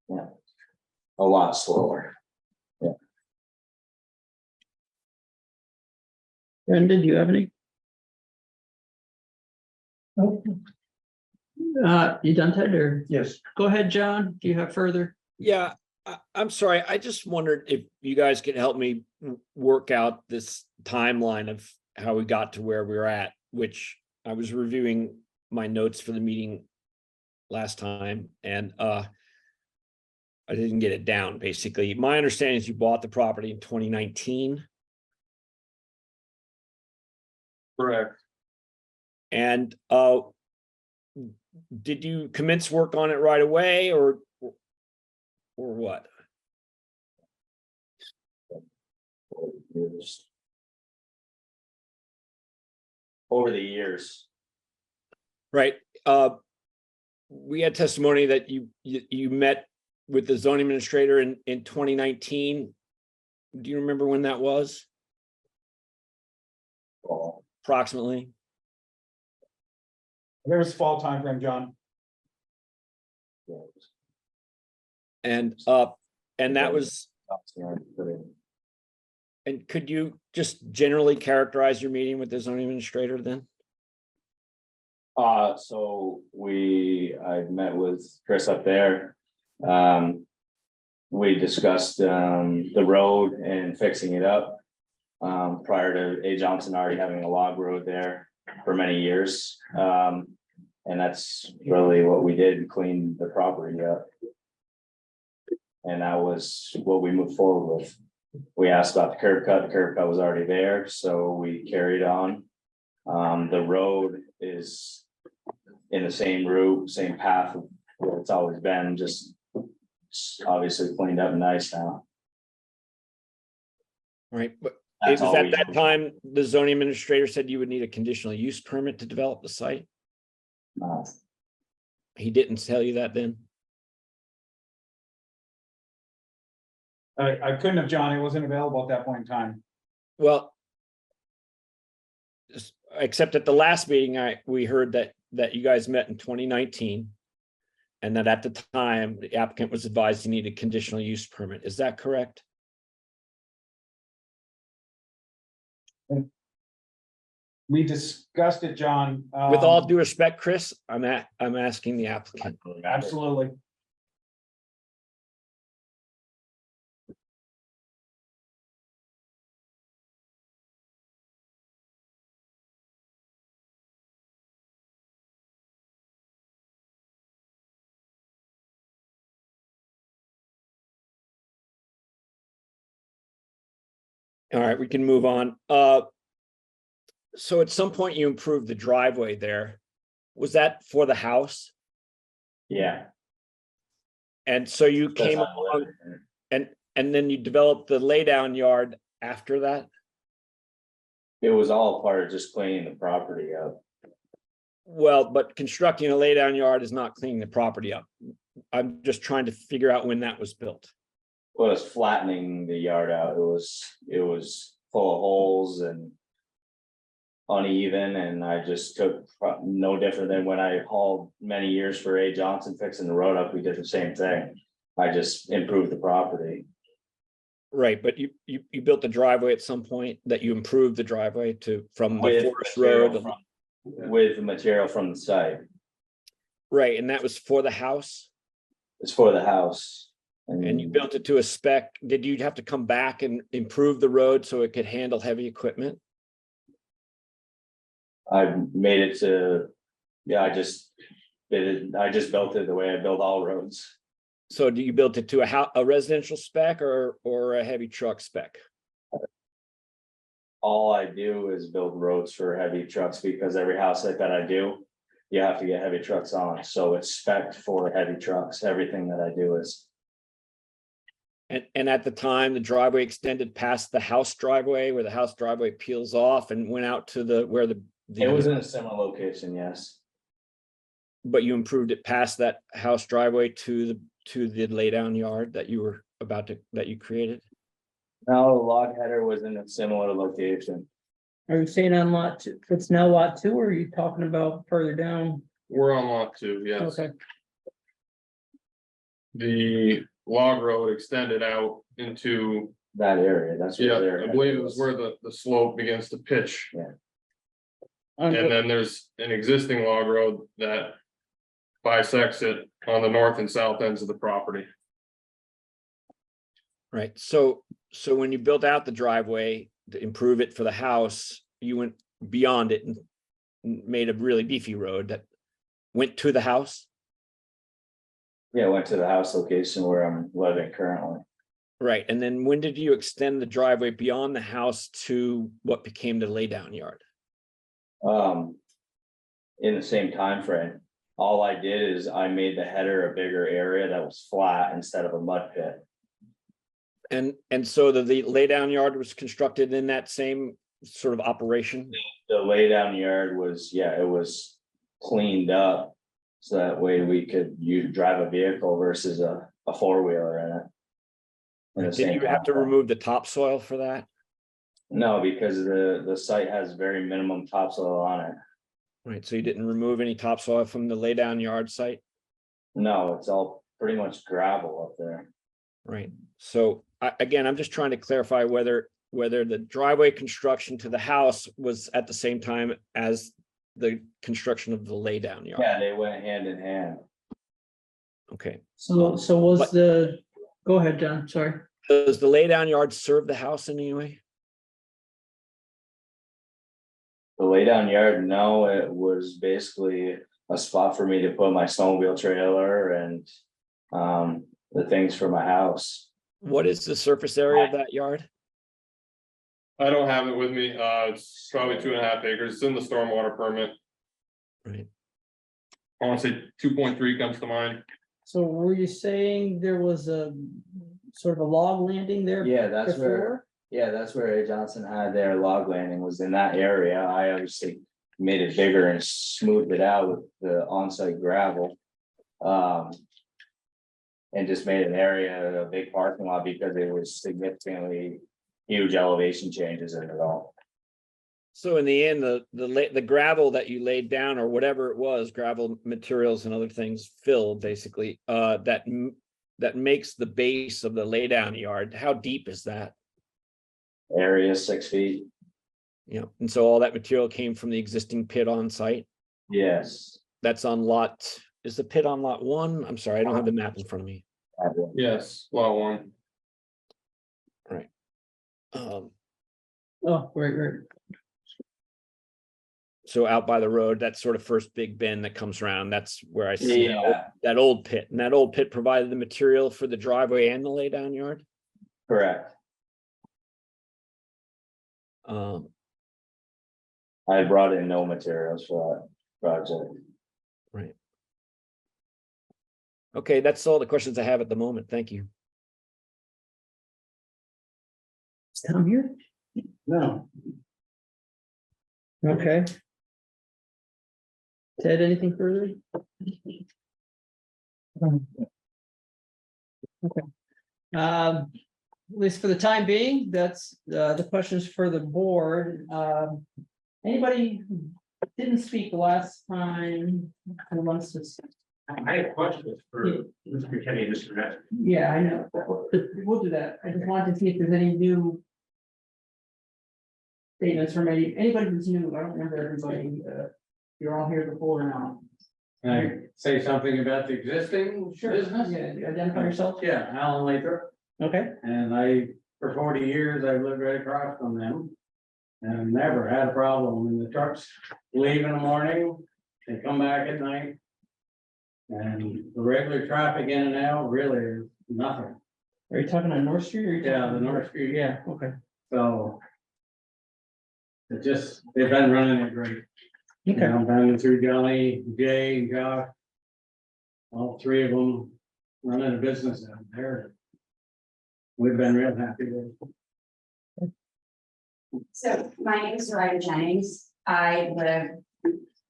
Yeah. A lot slower. Brendan, do you have any? You done, Ted, or Yes, go ahead, John, do you have further? Yeah, I'm sorry. I just wondered if you guys could help me work out this timeline of how we got to where we're at, which I was reviewing my notes for the meeting last time and I didn't get it down, basically. My understanding is you bought the property in 2019 Correct. and did you commence work on it right away or what? Over the years. Right. We had testimony that you met with the zoning administrator in 2019. Do you remember when that was? Approximately. There's fall timeframe, John. And that was And could you just generally characterize your meeting with the zoning administrator then? So I met with Chris up there. We discussed, the road and fixing it up. Prior to A. Johnson already having a log road there for many years. And that's really what we did, clean the property up. And that was what we moved forward with. We asked about the curb cut was already there, so we carried on. The road is in the same route, same path where it's always been, just obviously cleaned up nice now. Right, but That's it was all at we that did. time, the zoning administrator said you would need a conditional use permit to develop the site? Uh, He didn't tell you that then? I couldn't have, John, it wasn't available at that point in time. Well, except at the last meeting, we heard that you guys met in 2019. And that at the time, the applicant was advised you need a conditional use permit. Is that correct? We discussed it, John. With all due respect, Chris, I'm asking the applicant. Absolutely. All right, we can move on. So at some point you improved the driveway there. Was that for the house? Yeah. And so you came along and then you developed the laydown yard after that? It was all part of just cleaning the property up. Well, but constructing a laydown yard is not cleaning the property up. I'm just trying to figure out when that was built. Well, it's flattening the yard out. It was full of holes and uneven, and I just took no different than when I hauled many years for A. Johnson fixing the road up. We did the same thing. I just improved the property. Right, but you built the driveway at some point that you improved the driveway from the With Forest material Road. with the material from the site. Right, and that was for the house? It's for the house. And you built it to a spec. Did you have to come back and improve the road so it could handle heavy equipment? I made it to, yeah, I just built it the way I build all roads. So do you build it to a residential spec or a heavy truck spec? All I do is build roads for heavy trucks, because every house like that I do, you have to get heavy trucks on, so it's spec'd for heavy trucks. Everything that I do is. And at the time, the driveway extended past the house driveway where the house driveway peels off and went out to where the. It was in a similar location, yes. But you improved it past that house driveway to the laydown yard that you were that you created? No, the log header was in a similar location. Are you saying on lot two, it's now lot two, or are you talking about further down? We're on lot 2, yes. Okay, The log road extended out into, That area, that's where yeah, their I believe it was where the slope begins to pitch. on And then there's an existing log road that bisects it on the north and south ends of the property. Right, so when you built out the driveway to improve it for the house, you went beyond it and made a really beefy road that went to the house? Yeah, went to the house location where I'm living currently. Right, and then when did you extend the driveway beyond the house to what became the laydown yard? In the same time frame. All I did is I made the header a bigger area that was flat instead of a mud pit. And so the laydown yard was constructed in that same sort of operation? The laydown yard was, yeah, it was cleaned up. So that way you drive a vehicle versus a four-wheeler in it. In the Did same you have to time frame. remove the topsoil for that? No, because the site has very minimum topsoil on it. Right, so you didn't remove any topsoil from the laydown yard site? No, it's all pretty much gravel up there. Right, so again, I'm just trying to clarify whether whether the driveway construction to the house was at the same time as the construction of the laydown yard. Yeah, they went hand in hand. Okay. So was But- go ahead, John, sorry. Does the laydown yard serve the house in any way? The laydown yard, no, it was basically a spot for me to put my snowmobile trailer and the things for my house. What is the surface area of that yard? I don't have it with me. It's probably 2.5 acres. It's in the stormwater permit. Right. I want to say 2.3 comes to mind. So were you saying there was a sort of a log landing there? Yeah, that's where, before? yeah, that's where A. Johnson had their log landing, was in that area. I obviously made it bigger and smoothed it out with the on-site gravel. And just made an area a big parking lot because it was significantly huge elevation changes in it all. So in the end, the gravel that you laid down or whatever it was, gravel materials and other things filled basically, that makes the base of the laydown yard. How deep is that? Area 6 feet, You know, and so all that material came from the existing pit on site. yes. That's on lot, is the pit on lot 1? I'm sorry, I don't have the map in front of me. Yes, lot 1. Um, Oh, right. so out by the road, that sort of first big bend that comes around, that's where I see Yeah, that old pit. And that old pit provided the material for the driveway and the laydown yard. correct. Um, I brought in no materials for that project. right. Okay, that's all the questions I have at the moment. Thank you. Is Tom here? No. Okay. Ted, anything further? Okay. At least for the time being, that's the questions for the board. Anybody who didn't speak the last time and wants to? I have questions for Mr. Kenny and Mr. Matt. Yeah, I know. We'll do that. I just wanted to see if there's any new statements from anybody who's new. I don't remember everybody. You're all here before now. Can I say something about the existing business? Yeah, identify yourself. Yeah, Alan Lathrop, Okay. and for 40 years, I've lived right across from them. And I've never had a problem when the trucks leave in the morning, they come back at night. And the regular traffic in and out really is nothing. Are you talking on North Street or? Yeah, the North Street. Yeah, okay. So. They've been running it great. You Okay. know, I've been through Johnny, Jay, and Josh. All three of them running a business out there. We've been real happy with it. So my name is Rita Jennings. I live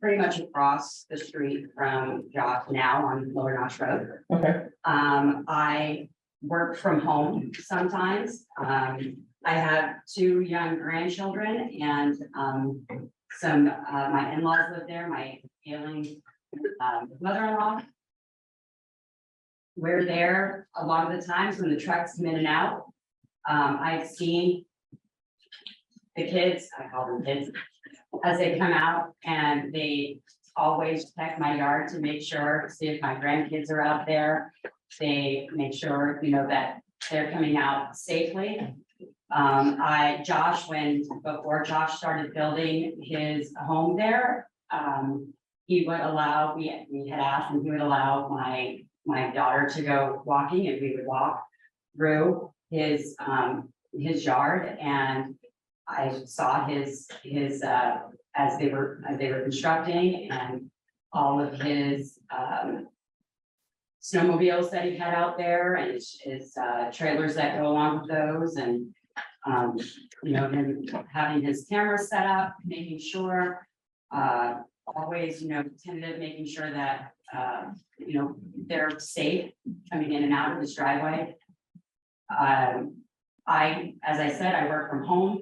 pretty much across the street from Josh now on Lower Notch Road. Okay. I work from home sometimes. I have 2 young grandchildren and some my in-laws live there, my ailing mother-in-law. We're there a lot of the times when the trucks come in and out. I've seen the kids, I call them kids, as they come out and they always check my yard to make sure, see if my grandkids are out there. They make sure, you know, that they're coming out safely. Before Josh started building his home there, he would allow, we had asked and he would allow my daughter to go walking and we would walk through his yard, and I saw his as they were constructing, and all of his snowmobiles that he had out there and his trailers that go along with those, and you know, him having his camera set up, making sure always, you know, tentative, making sure that you know, they're safe coming in and out of his driveway. As I said, I work from home,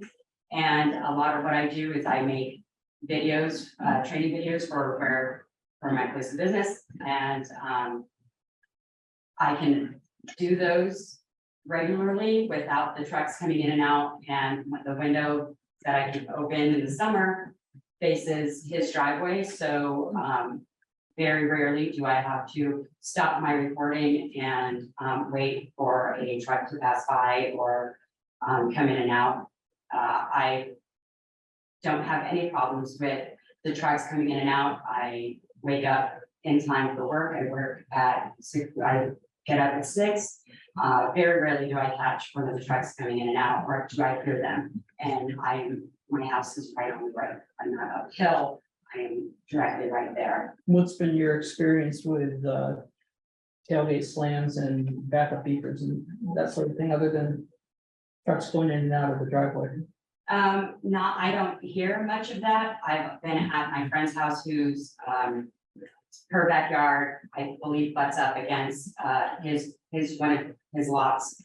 and a lot of what I do is I make videos, training videos for my place of business, and I can do those regularly without the trucks coming in and out, and with the window that I keep open in the summer faces his driveway, so, very rarely do I have to stop my recording and, wait for a truck to pass by or, come in and out. I don't have any problems with the trucks coming in and out. I wake up in time for work. I work at 6, I get up at 6. Very rarely do I catch one of the trucks coming in and out or drive through them. And my house is right on the road. I'm not uphill. I am directly right there. What's been your experience with tailgate slams and backup beepers and that sort of thing, other than trucks going in and out of the driveway? I don't hear much of that. I've been at my friend's house whose, her backyard, I believe, butts up against, one of his lots,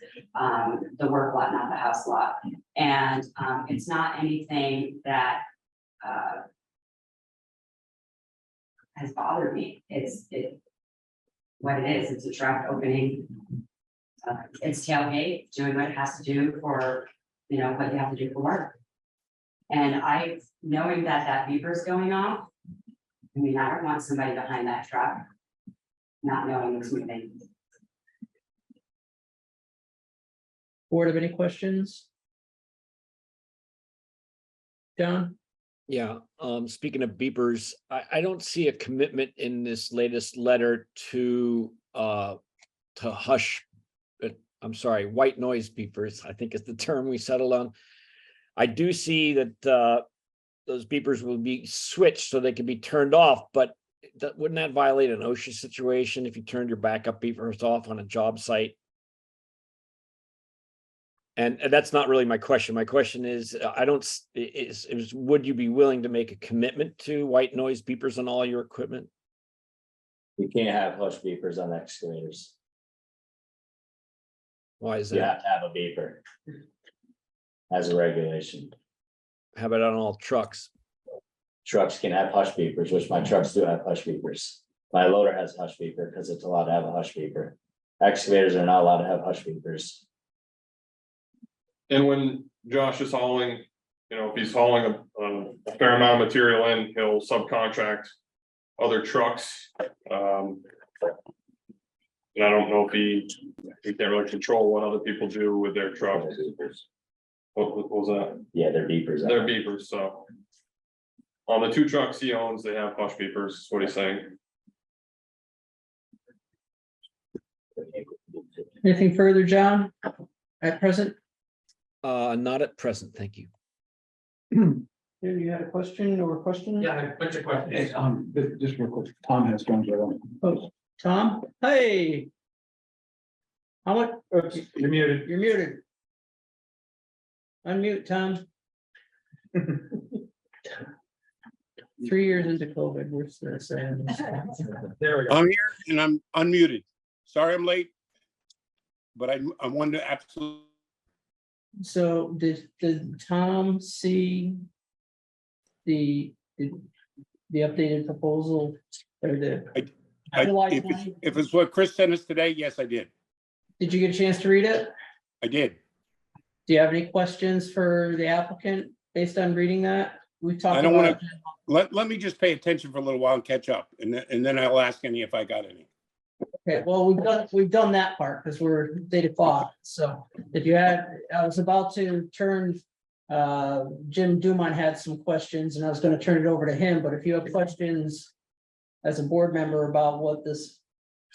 the work lot, not the house lot. And, it's not anything that, has bothered me. What it is, it's a truck opening. It's tailgate, doing what it has to do for, what you have to do for work. And knowing that beeper's going off, I mean, I don't want somebody behind that truck not knowing it's moving. Board have any questions? John? Yeah, speaking of beepers, I don't see a commitment in this latest letter to hush. I'm sorry, white noise beepers, I think is the term we settled on. I do see that those beepers will be switched so they can be turned off, but wouldn't that violate an OSHA situation if you turned your backup beepers off on a job site? And that's not really my question. My question is, would you be willing to make a commitment to white noise beepers on all your equipment? You can't have hush beepers on excavators. Why is You that? have to have a beeper. As a regulation. How about on all trucks? Trucks can have hush beepers, which my trucks do have hush beepers. My loader has a hush beeper because it's allowed to have a hush beeper. Excavators are not allowed to have hush beepers. And when Josh is hauling, if he's hauling a fair amount of material in, he'll subcontract other trucks. And I don't know if he can't really control what other people do with their trucks. What was that? Yeah, they're beepers. They're beepers, so. On the 2 trucks he owns, they have hush beepers, is what he's saying. Anything further, John, at present? Not at present, thank you. Here, you had a question or questions? Yeah, a bunch of questions. Just real quick, Tom has gone to Oh, Tom, hey. How much? You're muted. You're muted. Unmute, Tom. 3 years into COVID, we're still saying this. There we go. I'm here and I'm unmuted. Sorry I'm late. But I wanted to absolutely, So did Tom see the updated proposal or the? July 20? if it's what Chris sent us today, yes, I did. Did you get a chance to read it? I did. Do you have any questions for the applicant based on reading that? We talked I don't about. let me just pay attention for a little while and catch up and then I'll ask any if I got any. Okay, well, we've done that part because we're data clock. So if you had, I was about to turn, Jim Dumont had some questions and I was going to turn it over to him, but if you have questions as a board member about what this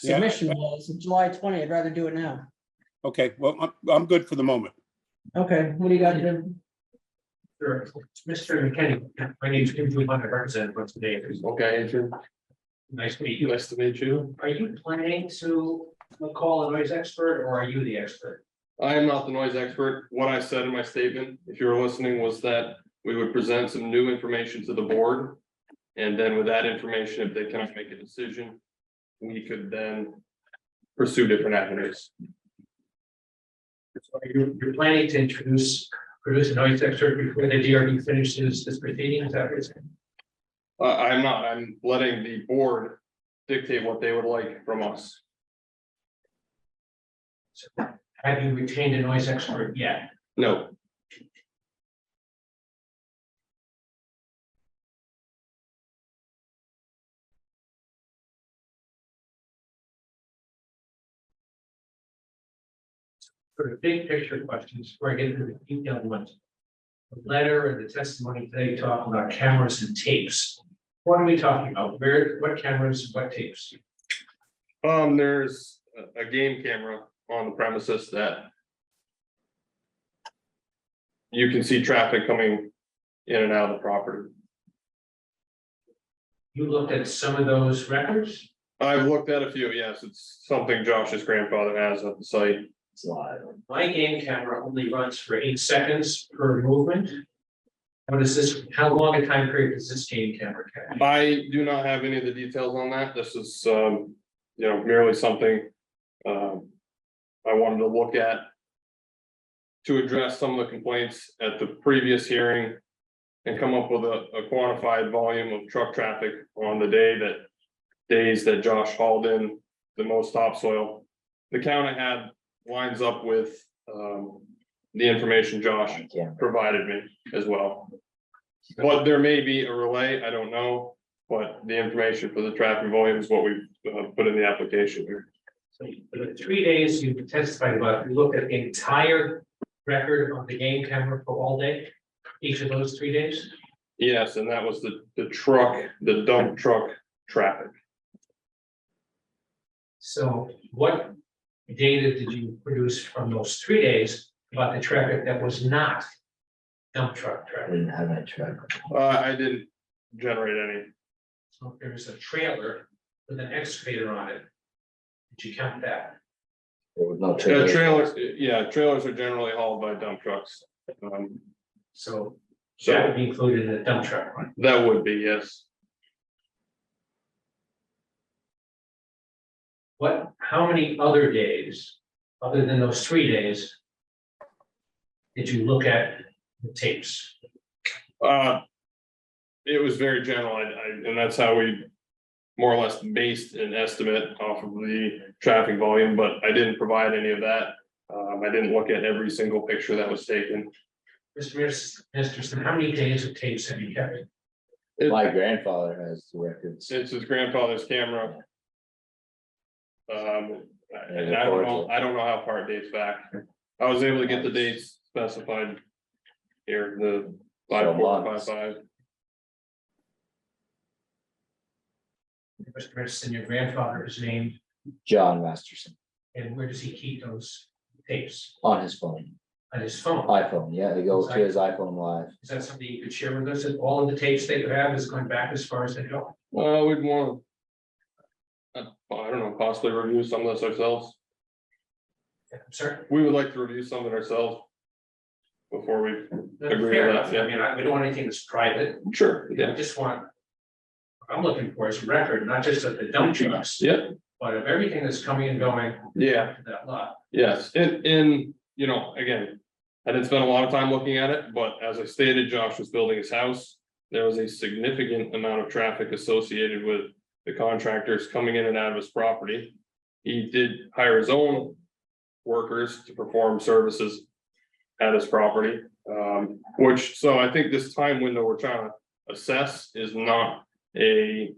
Yeah. submission was, July 20, I'd rather do it now. Okay, well, I'm good for the moment. Okay, what do you got, Jim? Sure. Mr. McKinney, my name is Jim Dumont, I represent what's today. Okay, Andrew. Nice to meet you. Nice to meet you. Are you planning to call a noise expert or are you the expert? I am not the noise expert. What I said in my statement, if you were listening, was that we would present some new information to the board. And then with that information, if they cannot make a decision, we could then pursue different avenues. So you're planning to produce a noise expert before the DRB finishes this proceeding, is that what you're saying? I'm not, I'm letting the board dictate what they would like from us. So Have you retained a noise expert yet? No, For the big picture questions, before I get into the detailed ones. The letter and the testimony today talk about cameras and tapes. What are we talking about? Where, what cameras, what tapes? there's a game camera on the premises that you can see traffic coming in and out of the property. You looked at some of those records? I've looked at a few, yes, it's something Josh's grandfather has at the site. It's live. My game camera only runs for 8 seconds per movement. What is this? How long a time period does this game camera catch? I do not have any of the details on that. This is, merely something I wanted to look at to address some of the complaints at the previous hearing and come up with a quantified volume of truck traffic on the days that Josh hauled in the most topsoil. The count I had lines up with the information Josh provided me as well. But there may be a relay, I don't know, but the information for the traffic volume is what we put in the application here. So for the 3 days you testified about, you looked at the entire record of the game camera for all day, each of those 3 days? Yes, and that was the dump truck traffic. So what data did you produce from those 3 days about the traffic that was not dump truck I traffic? didn't have any track. I didn't generate any. So if there was a trailer with an excavator on it, did you count that? There was no Trailers, trailers are generally hauled by dump trucks. So So that would be included in the dump truck, right? that would be, yes. How many other days, other than those 3 days, did you look at the tapes? It was very general, and that's how we more or less based an estimate off of the traffic volume, but I didn't provide any of that. I didn't look at every single picture that was taken. Mr. Masterson, how many days of tapes have you kept? My grandfather has the records. It's his grandfather's camera. And I don't know how far it dates back. I was able to get the dates specified here, the 5455. Mr. Masterson, your grandfather is named, John Masterson and where does he keep those tapes? on his phone, On his phone? iPhone. Yeah, they go to his iPhone live. Is that something you could share with us? That all of the tapes that you have is going back as far as they go? We'd want to, I don't know, possibly review some of this ourselves. I'm sorry. We would like to review some of it ourselves before we That's agree fair with enough. that. I mean, we don't want anything that's private. Sure, I yeah, just want. What I'm looking for is a record, not just of the dump trucks, yeah, but of everything that's coming and going yeah, to that lot. yes, and again. I didn't spend a lot of time looking at it, but as I stated, Josh was building his house. There was a significant amount of traffic associated with the contractors coming in and out of his property. He did hire his own workers to perform services at his property. So I think this time window we're trying to assess is not a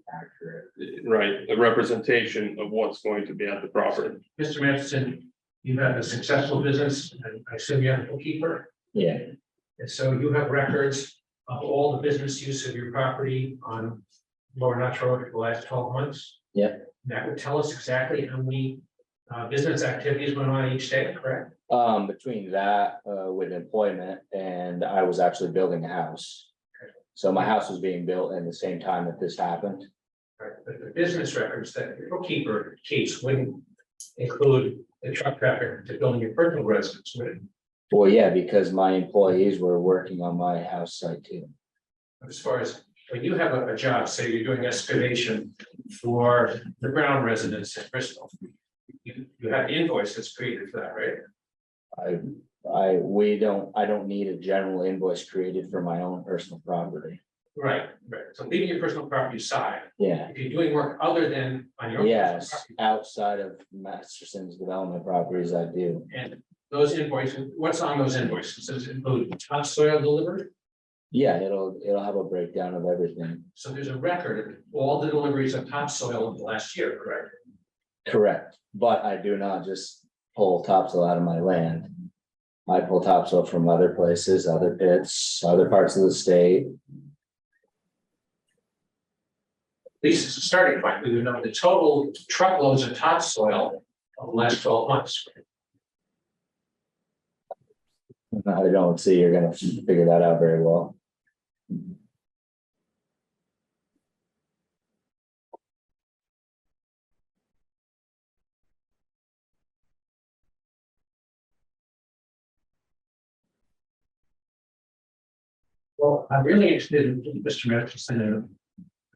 representation of what's going to be at the property. Mr. Matheson, you have a successful business, and I assume you have a bookkeeper, Yeah, and so you have records of all the business use of your property on Lower Notch Road for the last 12 months. Yeah. That would tell us exactly how many business activities went on each day, correct? between that, with employment and I was actually building a house. So my house was being built in the same time that this happened. Right, but the business records that your bookkeeper keeps wouldn't include the truck traffic to building your personal residence, would it? Well, yeah, because my employees were working on my house site too. As far as, when you have a job, say you're doing excavation for the Brown residence in Bristol. You have invoice that's created for that, right? I don't need a general invoice created for my own personal property. Right. So leaving your personal property aside, Yeah, if you're doing work other than on your own. personal yes, property, outside of Masterson's development properties, I do. And those invoices, what's on those invoices? Does it include topsoil delivered? Yeah, it'll have a breakdown of everything. So there's a record of all the deliveries of topsoil in the last year, correct? Correct, but I do not just pull topsoil out of my land. I pull topsoil from other places, other pits, other parts of the state. At least it's a starting point. We would know the total truckloads of topsoil of the last 12 months. I don't see you're gonna figure that out very well. Well, I'm really interested in Mr. Matheson and the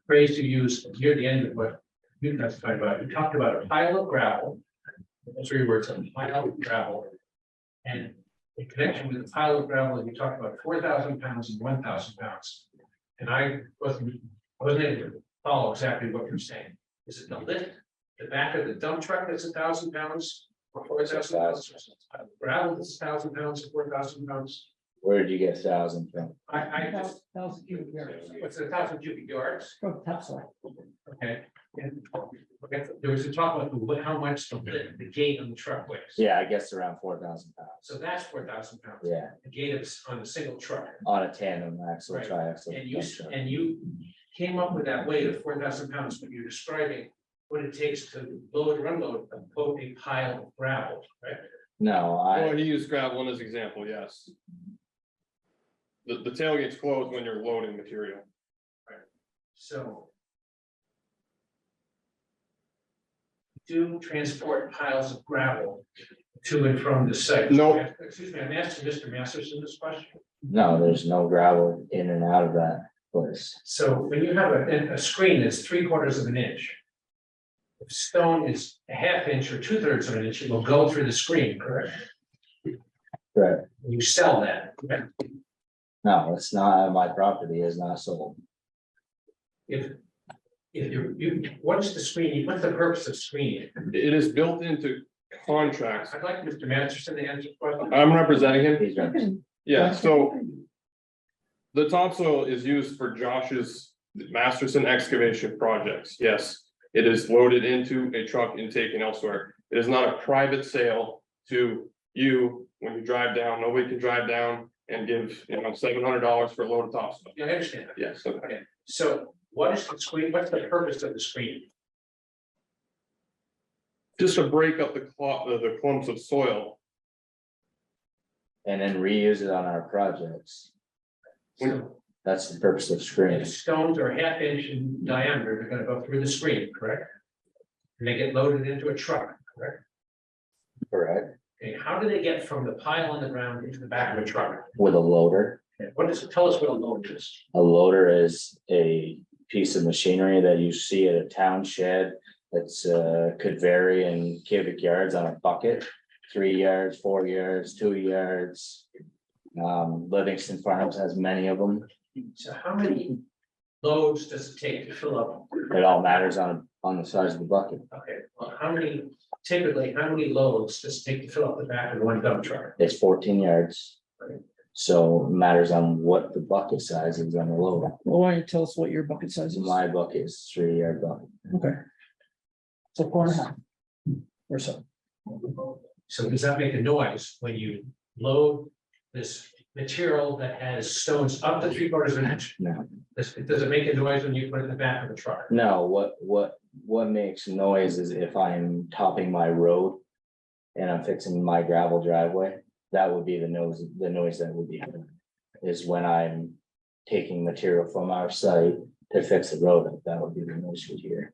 phrase you used near the end of what you testified about. You talked about a pile of gravel. That's 3 words, a pile of gravel. And in connection with the pile of gravel, you talked about 4,000 pounds and 1,000 pounds. And I wasn't able to follow exactly what you're saying. Is it the lift, the back of the dump truck that's 1,000 pounds or 4,000 pounds? Gravel that's 1,000 pounds or 4,000 pounds? Where did you get 1,000 from? I just, 1,000 cubic yards what's 1,000 cubic yards? from topsoil. Okay. And okay, there was a talk about how much the gate on the truck weighs. Yeah, I guess around 4,000 pounds. So that's 4,000 pounds. Yeah, The gate is on a single truck. on a tandem axle, Right. triaxle. And you, dump truck. and you came up with that weight of 4,000 pounds when you're describing what it takes to load or unload a pile of gravel, right? No, Well, he used gravel in his example, yes. The tailgate's closed when you're loading material. So. Do transport piles of gravel to and from the site? No. Excuse me, I'm asking Mr. Masterson this question. no, there's no gravel in and out of that place. So when you have a screen that's 3/4 of an inch. If stone is a 1/2 inch or 2/3 of an inch, it will go through the screen, correct? Right. You sell that, correct? No, it's not, my property is not sold. If what's the screening, what's the purpose of screening? It is built into contracts. I'd like Mr. Masterson to answer the question. I'm representing him. He's right. Yeah, so. The topsoil is used for Josh's Masterson excavation projects. Yes, it is loaded into a truck and taken elsewhere. It is not a private sale to you when you drive down. Nobody can drive down and give, $700 for a load of topsoil. Yeah, I understand that. Yes, okay. Okay, so what is the screen, what's the purpose of the screen? Just to break up the clumps of soil. And then reuse it on our projects. So That's the purpose of screening. if stones are 1/2 inch in diameter, they're gonna go through the screen, correct? And they get loaded into a truck, correct? Correct. Okay, how do they get from the pile on the ground into the back of a truck? With a loader. Okay, what does it tell us what a load is? A loader is a piece of machinery that you see at a town shed. That's could vary in cubic yards on a bucket, 3 yards, 4 yards, 2 yards. Livingston Farms has many of them. So how many loads does it take to fill up? It all matters on the size of the bucket. Okay, well, how many loads does it take to fill up the back of one dump truck? It's 14 yards. So it matters on what the bucket size is on the load. Well, why don't you tell us what your bucket size is? My bucket is 3-yard bucket. Okay. So 4.5 or so. So does that make a noise when you load this material that has stones up to 3/4 of an inch? No. Does it make a noise when you put it in the back of the truck? No, what makes noise is if I'm topping my road. And I'm fixing my gravel driveway, that would be the noise that would be heard. Is when I'm taking material from our site to fix the road, that would be the noise you hear.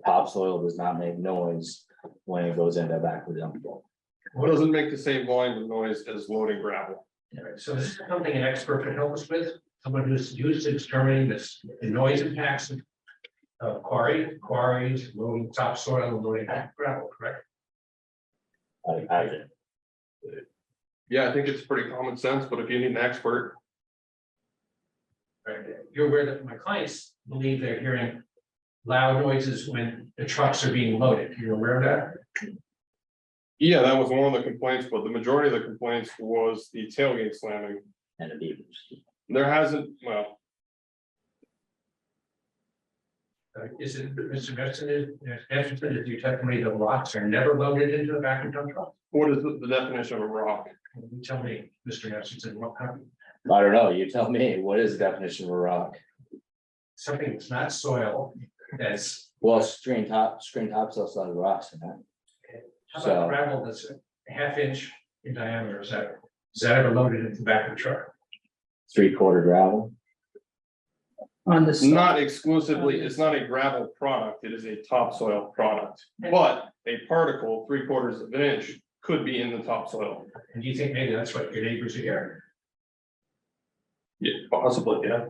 Topsoil does not make noise when it goes into the back of the dump. It doesn't make the same volume of noise as loading gravel. Alright, so this is something an expert can help us with, someone who's used to determining this, the noise impacts of quarries, loading topsoil, and loading gravel, correct? Yeah, I think it's pretty common sense, but if you need an expert, Right, you're aware that my clients believe they're hearing loud noises when the trucks are being loaded, you're aware of that? Yeah, that was one of the complaints, but the majority of the complaints was the tailgate slamming. And the beavers. There hasn't, well, Is it, Mr. Messerson, is your testimony that rocks are never loaded into the back of dump truck? what is the definition of a rock? You tell me, Mr. Messerson, what happened? I don't know, you tell me, what is the definition of a rock? Something that's not soil, that's, Well, screen tops also have rocks in that. how So- about gravel that's a half inch in diameter, is that ever loaded into the back of the truck? 3/4 gravel. On the. side. Not exclusively, it's not a gravel product, it is a topsoil product, but a particle 3/4 of an inch could be in the topsoil. And do you think maybe that's what your neighbors are hearing? Yeah, possibly, yeah.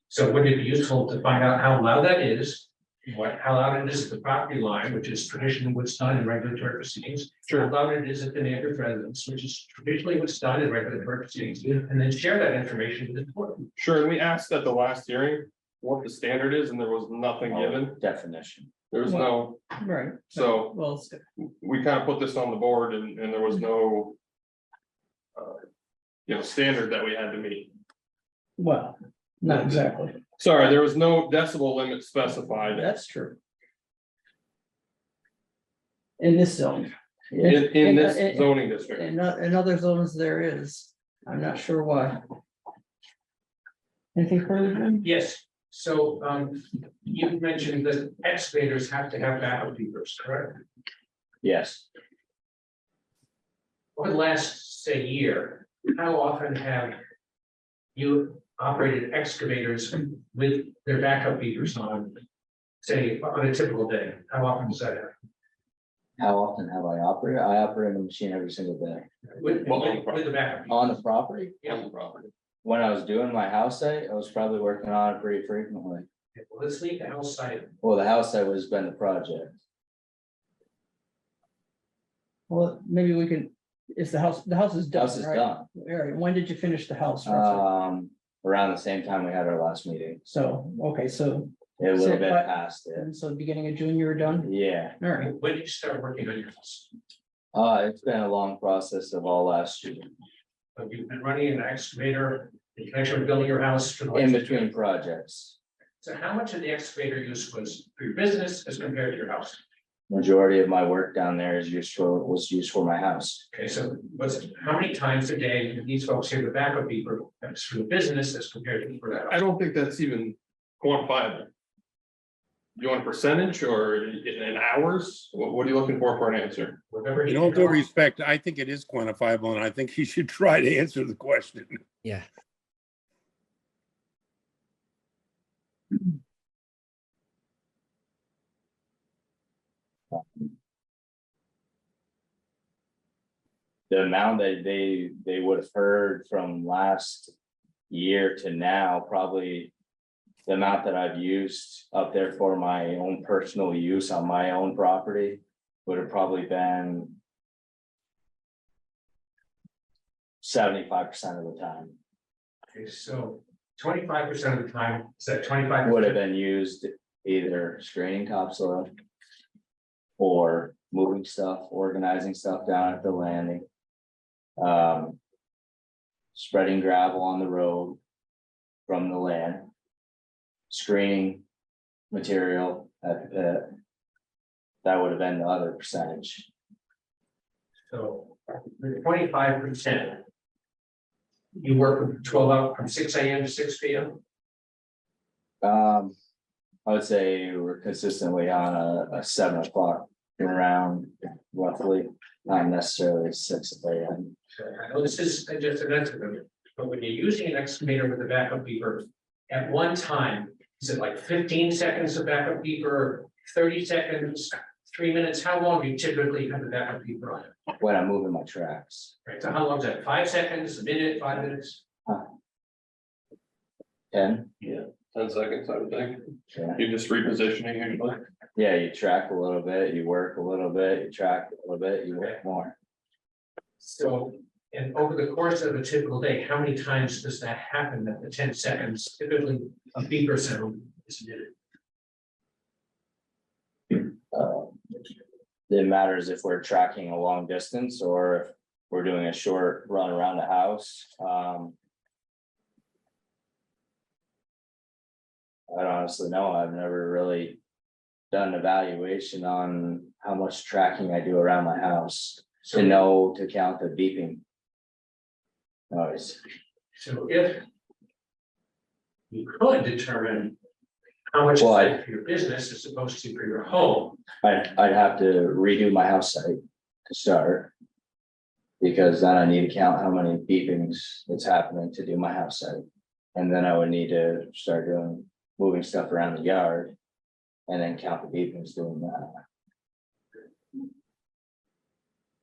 So would it be useful to find out how loud that is? How loud it is at the property line, which is traditionally what's done in regulatory proceedings. Sure. How loud it is at the neighbor's residence, which is traditionally what's done in regulatory proceedings, and then share that information with the board. Sure, and we asked at the last hearing what the standard is, and there was nothing given, Definition. there was no, Right. so Well, it's- we kind of put this on the board and there was no. Standard that we had to meet. well, not exactly. Sorry, there was no decibel limit specified That's true. In this zone. in this in- zoning district. In other zones there is, I'm not sure why. Anything further, Jim? Yes, so you mentioned that excavators have to have backup beavers, correct? Yes, Over the last, say, year, how often have you operated excavators with their backup beavers on? Say, on a typical day, how often does that happen? how often have I operated? I operate a machine every single day. With Well, the backup? On the property, Yeah. when I was doing my house site, I was probably working on it pretty frequently. Well, let's leave the house site. Well, the house site was been the project. Well, maybe we can, is the house is done, House is right? done. All right, when did you finish the house? roughly? Around the same time we had our last meeting. So, okay, so, It would have been but- past it. and so beginning of June, you were done? Yeah, All right, When did you start working on your house? it's been a long process of all last year, Have you been running an excavator in connection with building your house? For the in last- between projects. So how much of the excavator use was for your business as compared to your house? Majority of my work down there was used for my house. Okay, so how many times a day do these folks hear the backup beeper that's for the business as compared to for that? I don't think that's even quantifiable. You want a percentage or in hours? What are you looking for an answer? Whatever. In all due respect, I think it is quantifiable and I think he should try to answer the question. Yeah. The amount that they would have heard from last year to now, probably. The amount that I've used up there for my own personal use on my own property would have probably been. 75% of the time Okay, so 25% of the time, is that 25? would have been used either screening topsoil. Or moving stuff, organizing stuff down at the landing. Spreading gravel on the road from the land. Screening material at the pit. That would have been the other percentage. So 25%. You work from 12 out from 6 AM to 6 PM? I would say we're consistently on a 7 o'clock around roughly, not necessarily 6 AM. I know this is just an estimate, but when you're using an excavator with a backup beeper, at one time, is it like 15 seconds of backup beeper, 30 seconds, 3 minutes? How long do you typically have the backup beeper on it? When I'm moving my tracks. Right, so how long is that? 5 seconds, a minute, 5 minutes? 10, 10 seconds, I would think. yeah. You're just repositioning usually. Yeah, you track a little bit, you work a little bit, you track a little bit, you work more. So, and over the course of a typical day, how many times does that happen that the 10 seconds, typically a beeper sound is emitted? it matters if we're tracking a long distance or if we're doing a short run around the house. I don't honestly know. I've never really done an evaluation on how much tracking I do around my house to know to count the beeping noise. So if you could determine how much Well, it's for your business as opposed to for your home, I'd have to redo my house site to start. Because then I need to count how many beepings it's happening to do my house site. And then I would need to start moving stuff around the yard. And then count the beepings doing that.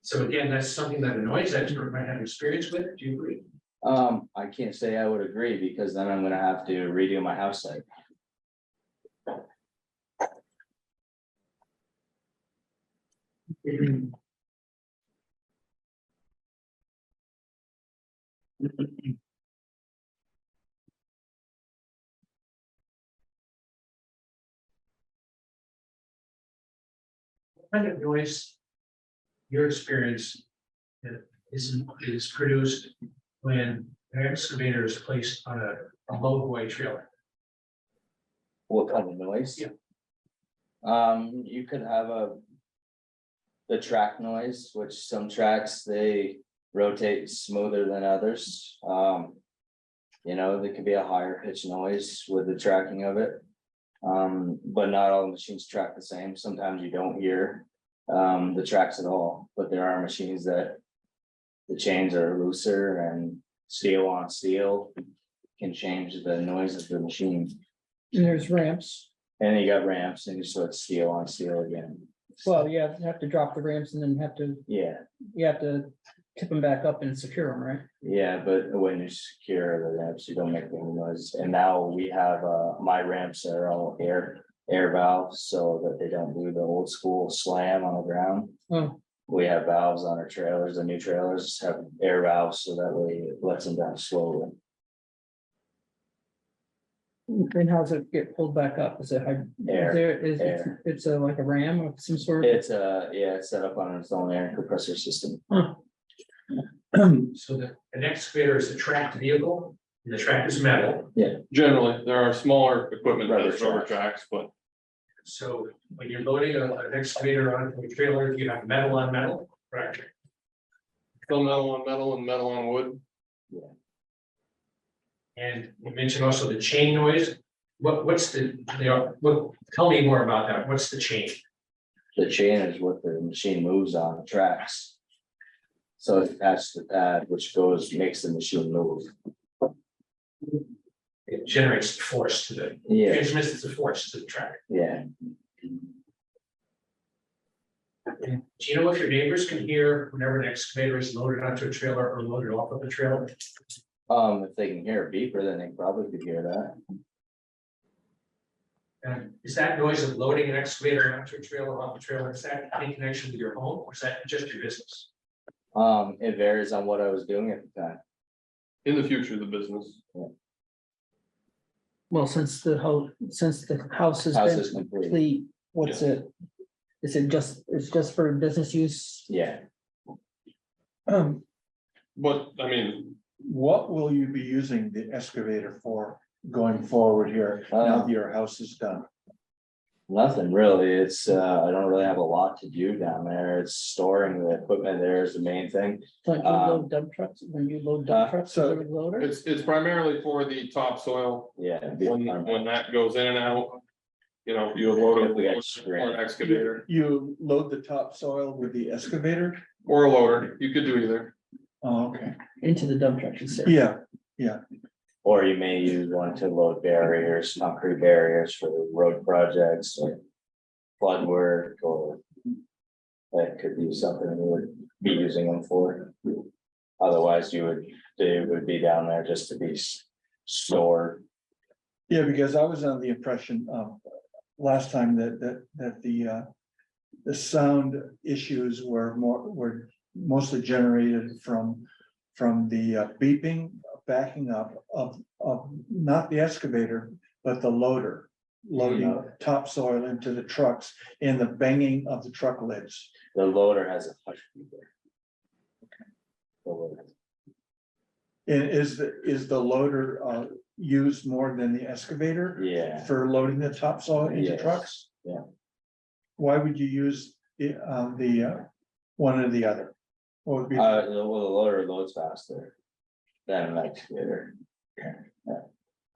so again, that's something that a noise expert might have experience with, do you agree? I can't say I would agree because then I'm gonna have to redo my house site. What kind of noise, your experience is produced when an excavator is placed on a low boy trailer? What kind of noise? Yeah. You could have the track noise, which some tracks, they rotate smoother than others. You know, there could be a higher pitch noise with the tracking of it. But not all machines track the same. Sometimes you don't hear the tracks at all, but there are machines that the chains are looser and steel on steel can change the noise of the machine. And there's ramps. And you got ramps and so it's steel on steel again. Well, you have to drop the ramps and then Yeah, you have to tip them back up and secure them, right? yeah, but when you secure the ramps, you don't make any noise. And now we have my ramps are all air valves so that they don't do the old school slam on the ground. Oh, We have valves on our trailers, the new trailers have air valves, so that way it lets them down slowly. and how's it get pulled back up? Is it Air, air. it's a like a ram of some sort? It's yeah, it's set up on its own air compressor system. So an excavator is a tracked vehicle, and the track is metal. Generally, there are smaller equipment Rubber that's rubber tracks. tracks, but So when you're loading an excavator onto a trailer, you have metal on metal, right? still metal on metal and metal on wood. And you mentioned also the chain noise. What's tell me more about that. What's the chain? The chain is what the machine moves on the tracks. So it's attached to the pad, which makes the machine move. It generates force to the, Yeah, transmits the force to the track. yeah. Do you know if your neighbors can hear whenever an excavator is loaded onto a trailer or loaded off of a trailer? If they can hear a beeper, then they probably could hear that. And is that noise of loading an excavator onto a trailer or off a trailer, is that in connection with your home or is that just your business? It varies on what I was doing at the time. In the future, the business. Well, since the house has House been is complete. complete, what's it? Is it it's just for business use? Yeah, But I mean, What will you be using the excavator for going forward here now that your house is done? nothing really. It's, I don't really have a lot to do down there. It's storing the equipment there is the main thing. Like you load dump trucks, when you load dump trucks, so with a loader? it's primarily for the topsoil. Yeah. When that goes in and out, you know, you load If we got it screen. or an excavator You load the topsoil with the excavator? or a loader. You could do either. Oh, okay, Into the dump truck, you said? yeah, Or you may use one to load barriers, concrete barriers for road projects or flood work, or that could be something we would be using them for. Otherwise, they would be down there just to be stored. yeah, because I was under the impression last time that the sound issues were mostly generated from the beeping, backing up of not the excavator, but the loader. loading topsoil into the trucks and the banging of the truck lids? The loader has a hush feeder. The loader. And is the loader used more than the excavator Yeah. for loading the topsoil into Yes. trucks? Yeah. Why would you use the one or the other? What would be? Well, the loader loads faster than an excavator. Yeah.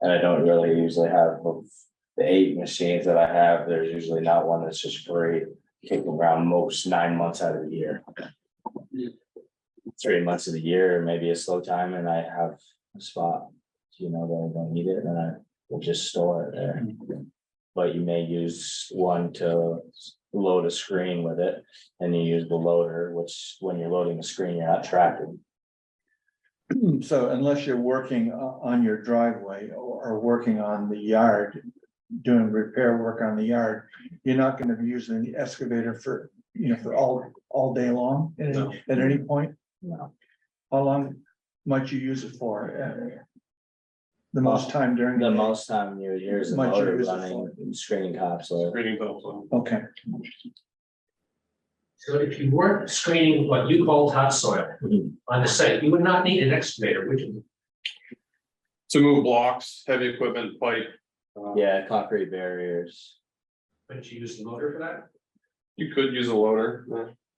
And I don't really usually have the 8 machines that I have, there's usually not one that's just great, kicking around most 9 months out of the year. 3 months of the year, maybe a slow time, and I have a spot, that I don't need it, and I will just store it there. But you may use one to load a screen with it, and you use the loader, which when you're loading the screen, you're not tracking. So unless you're working on your driveway or working on the yard, doing repair work on the yard, you're not gonna be using the excavator for, for all day long No. at any point? No. How long might you use it for? The most time during The the day? most time you use the Much you motor use it running, screening topsoil. Screening topsoil. Okay, So if you weren't screening what you call topsoil on the site, you would not need an excavator, would you? To move blocks, heavy equipment, pipe. Yeah, concrete barriers, Wouldn't you use the motor for that? You could use a loader.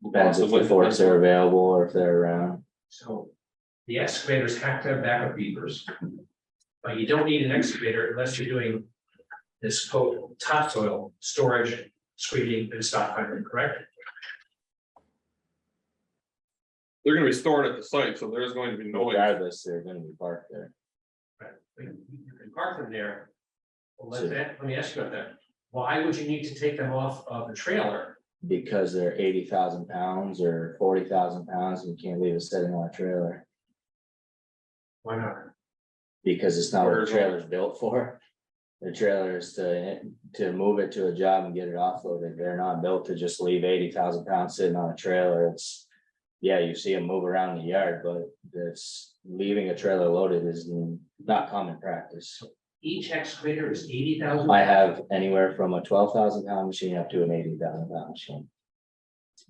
depends if the forks are available or if they're around. So the excavators have to have backup beavers. But you don't need an excavator unless you're doing this quote topsoil storage, screening and stockpiling, correct? They're gonna be stored at the site, so there's going to be noise. Regardless, they're gonna be parked there. Right. You can park them there. Well, let me ask you about that. Why would you need to take them off of the trailer? Because they're 80,000 pounds or 40,000 pounds, and you can't leave it sitting on a trailer, Why not? because it's not what the trailer's built for. The trailer is to move it to a job and get it offloaded. They're not built to just leave 80,000 pounds sitting on a trailer. It's, yeah, you see them move around the yard, but it's leaving a trailer loaded is not common practice. Each excavator is 80,000. I have anywhere from a 12,000 pound machine up to an 80,000 pound machine.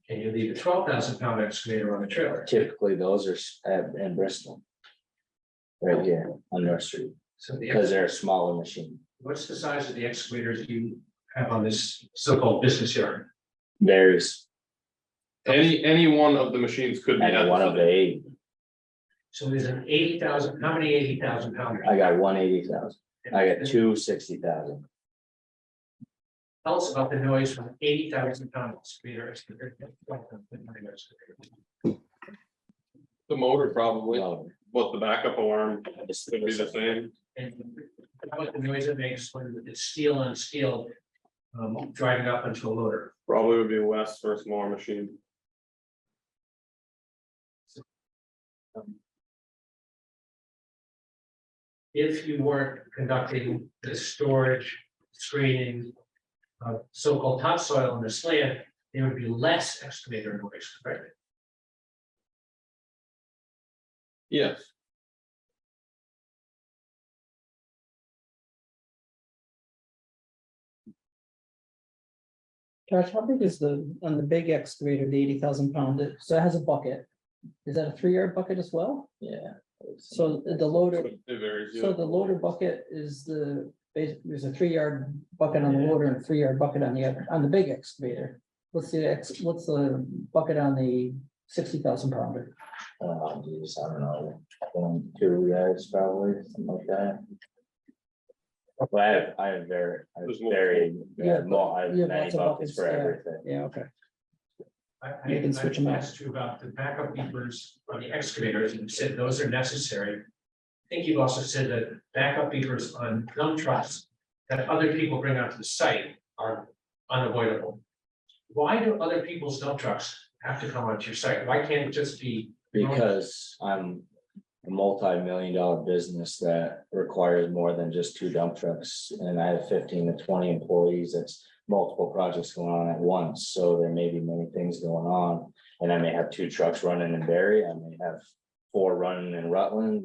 Can you leave a 12,000 pound excavator on the trailer? Typically, those are in Bristol. Right here on North Street, So because they're a smaller machine. what's the size of the excavators you have on this so-called business yard? Varies, Any one of the machines could be. at and the one of site. the 8, So there's an 80,000, how many 80,000 pounders? I got 180,000, I got 260,000. Tell us about the noise from 80,000 pound excavator. The motor probably, Well, but the backup alarm it's could be the same. And how about the noise it makes when it's steel on steel, driving up into a loader? Probably would be less for a smaller machine. If you weren't conducting the storage, screening of so-called topsoil on this land, there would be less excavator noise, right? Yes. Josh, how big is on the big excavator, the 80,000 pound, so it has a bucket? Is that a 3-yard bucket as well? Yeah. So the loader, It varies. so the loader bucket is there's a 3-yard bucket on the loader and a 3-yard bucket on the big excavator. What's the bucket on the 60,000 pounder? Geez, I don't know, 2 guys probably, something like that. But I have very, There's more. I have You have many lots of buckets for yeah. everything. Yeah, okay. You You can switch them out. asked you about the backup beepers on the excavators, and you said those are necessary. I think you've also said that backup beepers on dump trucks that other people bring onto the site are unavoidable. Why do other people's dump trucks have to come onto your site? Why can't it just be? Because I'm a multi-million-dollar business that requires more than just 2 dump trucks, and I have 15 to 20 employees. That's multiple projects going on at once, so there may be many things going on. And I may have 2 trucks running in Barry, I may have 4 running in Rutland.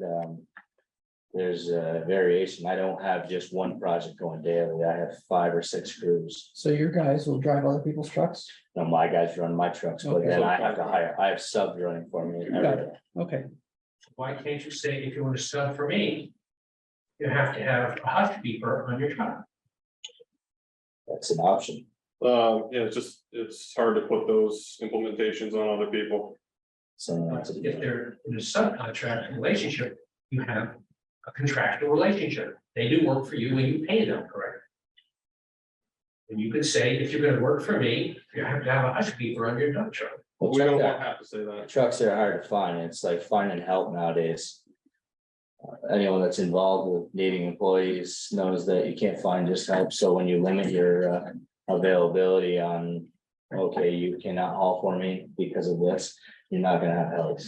there's a variation. I don't have just one project going daily. I have 5 or 6 crews. So your guys will drive other people's trucks? Now, my guys run my trucks, but Okay. then I have to hire, I have subs running for me. every Got day. it. Okay, Why can't you say, if you want to sub for me, you have to have a housekeeper on your truck? That's an option. Yeah, it's hard to put those implementations on other people. So that's a If they're in a subcontract relationship, you have a contractual relationship. They do work for you and you pay them, correct? And you could say, if you're gonna work for me, you have to have a housekeeper on your dump truck. Well, We don't truck- have to say that. trucks are hard to find. It's like finding help nowadays. Anyone that's involved with needing employees knows that you can't find just help. So when you limit your availability on, okay, you cannot haul for me because of this, you're not gonna have help.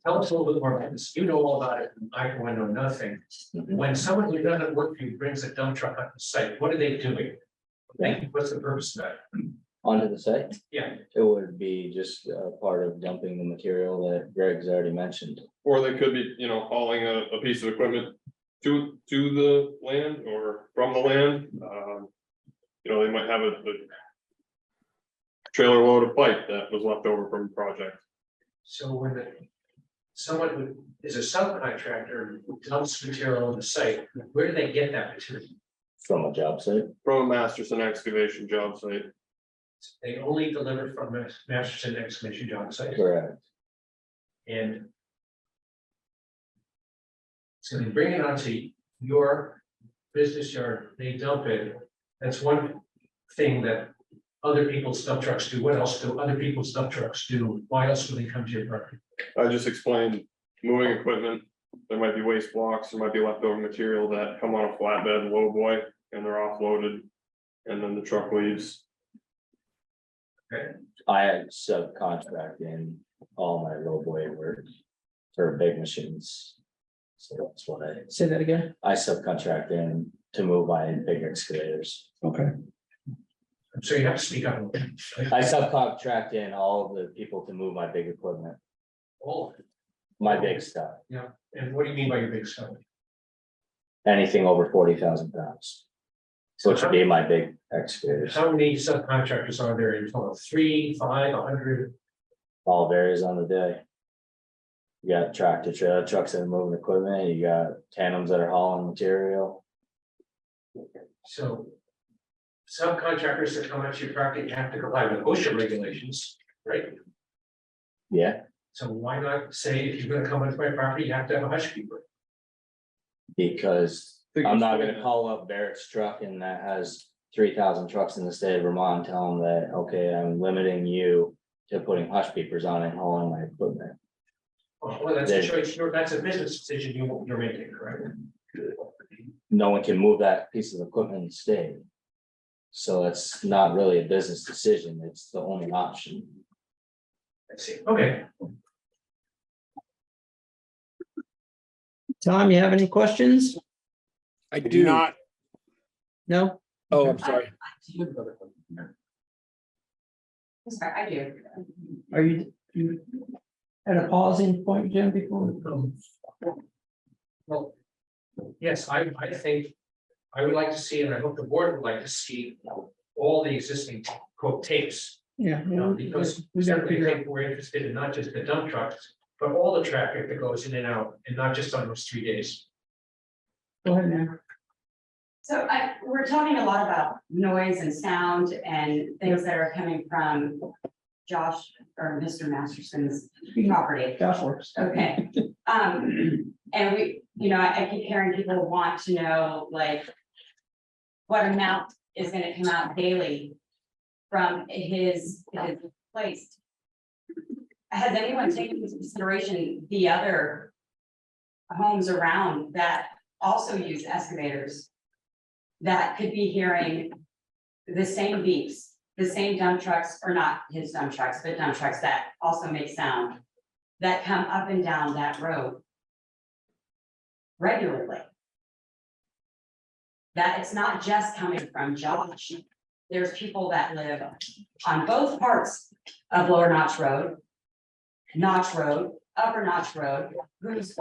Tell us a little bit more about this. You know all about it. I know nothing. Mhm. When someone who doesn't work for you brings a dump truck up the site, what are they doing? What's the purpose of that? Onto the site, Yeah, it would be just part of dumping the material that Greg's already mentioned. Or they could be, hauling a piece of equipment to the land or from the land. They might have a trailer load of pipe that was left over from a project. so when someone who is a subcontractor who dumps material on the site, where do they get that material? From a job site, From a Masterson excavation job site. They only deliver from a Masterson excavation job site. correct. And so they bring it onto your business yard, they dump it. That's one thing that other people's dump trucks do. What else do other people's dump trucks do? Why else would they come to your property? I just explained moving equipment. There might be waste blocks, there might be leftover material that come on a flatbed low boy and they're offloaded. And then the truck leaves. I had subcontract in all my lowboy work for big machines. So that's what say that again. I subcontract in to move my big excavators. Okay, So you have to speak up. I subcontract in all of the people to move my big equipment, Oh, my big stuff, and what do you mean by your big stuff? anything over 40,000 pounds. So it should be my big excavators, How many subcontractors are there in total? 3, 5, 100? all varies on the day. You got tractor trailer trucks that are moving equipment, you got tandems that are hauling material. So subcontractors that come out to your property have to comply with OSHA regulations, right? Yeah, So why not say if you're gonna come onto my property, you have to have a housekeeper? because I'm not gonna call up Barrett's truck and that has 3,000 trucks in the state of Vermont, and tell them that, okay, I'm limiting you to putting hush peepers on and hauling my equipment. Well, that's a choice, that's a business decision you're making, correct? No one can move that piece of equipment and stay. So it's not really a business decision, it's the only option. I see, okay. Tom, you have any questions? I I do do. not, No? Oh, I'm sorry. Sorry, I do. Are you at a pausing point, Jim, before? Well, yes, I think, I would like to see, and I hope the board would like to see all the existing quote tapes. Yeah. Because We gotta certainly I figure out. think we're interested in not just the dump trucks, but all the traffic that goes in and out, and not just on those 3 days. Go ahead, man. So we're talking a lot about noise and sound and things that are coming from Josh or Mr. Masterson's property. Josh works. Okay, and we, I keep hearing people want to know, like, what amount is gonna come out daily from his place? Has anyone taken into consideration the other homes around that also use excavators that could be hearing the same beeps, the same dump trucks, or not his dump trucks, but dump trucks that also make sound, that come up and down that road regularly? That it's not just coming from Josh. There's people that live on both parts of Lower Notch Road, Upper Notch Road, who's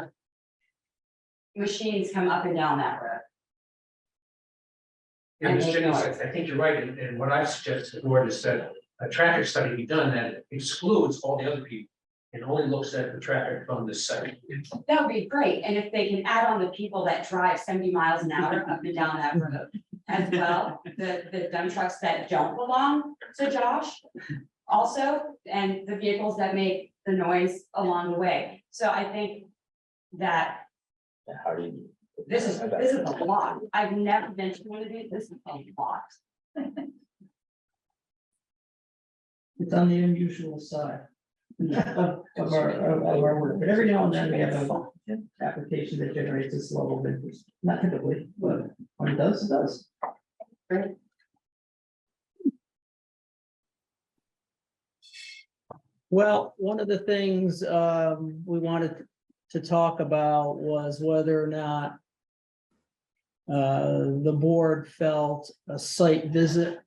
machines come up and down that road. Yeah, And Ms. they Jennings, know I think you're right, and what I've suggested to the board is that a traffic study be done that excludes all the other people. And only looks at the traffic from this site. That would be great, and if they can add on the people that drive 70 miles an hour up and down that road as well, the dump trucks that don't belong to Josh. Also, and the vehicles that make the noise along the way, so I think that How do you? this is a lot, I've never been to one of these, this is a lot. It's on the unusual side of our work, but every now and then we have an application that generates this level of interest. Not typically, but when it does, it does. Well, one of the things we wanted to talk about was whether or not the board felt a site visit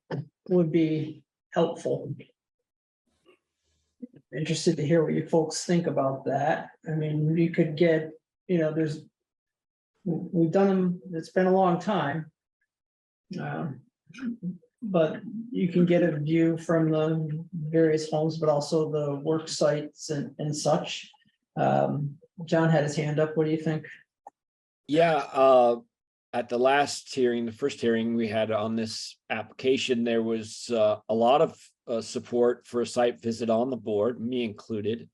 would be helpful. Interested to hear what you folks think about that. I mean, you could get, we've done them, it's been a long time. But you can get a view from the various homes, but also the work sites and such. John had his hand up. What do you think? Yeah, at the last hearing, the first hearing we had on this application, there was a lot of support for a site visit on the board, me included.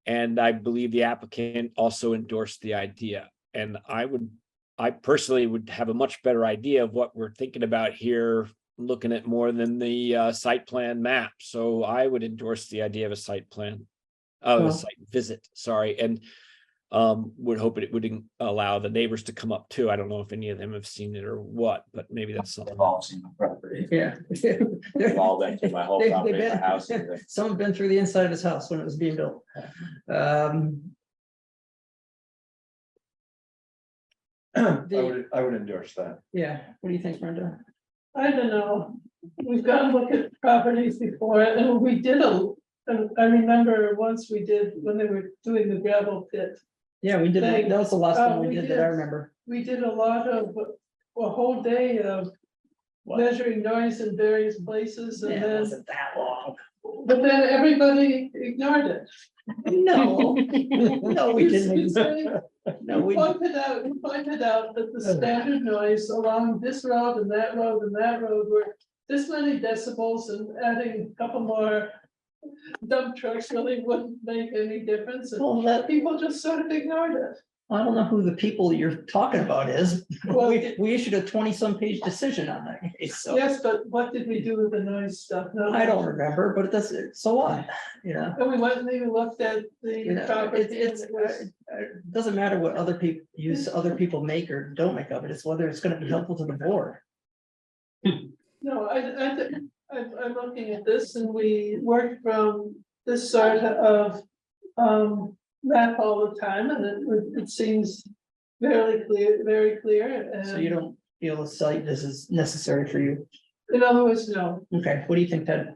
And I believe the applicant also endorsed the idea. And I personally would have a much better idea of what we're thinking about here, looking at more than the site plan map. So I would endorse the idea of a site plan, a site visit, sorry, and would hope it would allow the neighbors to come up too. I don't know if any of them have seen it or what, but maybe that's something. They've all seen the property. Yeah. They've all been through my whole They've property, been- my house. and everything. Some have been through the inside of his house when it was being built. I would endorse that. Yeah, what do you think, Brenda? I don't know, we've got to look at properties before, and we did and I remember once we did, when they were doing the gravel pit. Yeah, we did, that was the last one we We did that did. I remember. We did a lot of, a whole day of measuring noise in various places, and Yeah, it then, wasn't that long. but then everybody ignored it. No, no, we You didn't. say- No, We we, pointed out that the standard noise along this road and that road and that road were this many decibels, and adding a couple more dump trucks really wouldn't make any difference, and well, that, people just sort of ignored it. I don't know who the people you're talking about is. Well, We issued a 20-some page decision on that case, so Yes, but what did we do with the noise stuff? No, I don't remember, but it does, so what, And we went and even looked at You the know, property. it's, and it was- it doesn't matter what other people other people make or don't make of it, it's whether it's gonna be helpful to the board. No, I'm looking at this, and we worked from this sort of map all the time, and it seems very clear, So you and don't feel a site this is necessary for you? in other words, no. Okay, what do you think, Ted?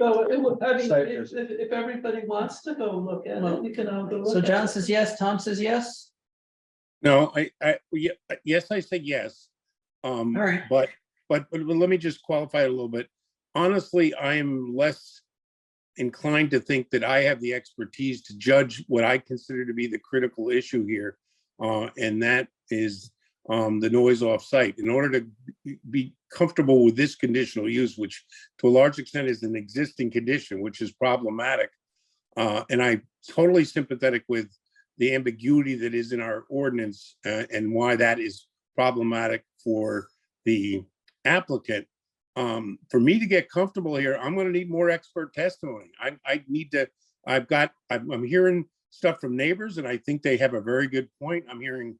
So it would, I mean, Site if everybody wants to go look at Well, it, we can all go look. So at John it. says yes, Tom says yes, No, yes, I say yes. all right. But let me just qualify it a little bit. Honestly, I am less inclined to think that I have the expertise to judge what I consider to be the critical issue here. And that is the noise off site. In order to be comfortable with this conditional use, which to a large extent is an existing condition, which is problematic. And I'm totally sympathetic with the ambiguity that is in our ordinance and why that is problematic for the applicant. For me to get comfortable here, I'm going to need more expert testimony. I need to, I'm hearing stuff from neighbors, and I think they have a very good point. I'm hearing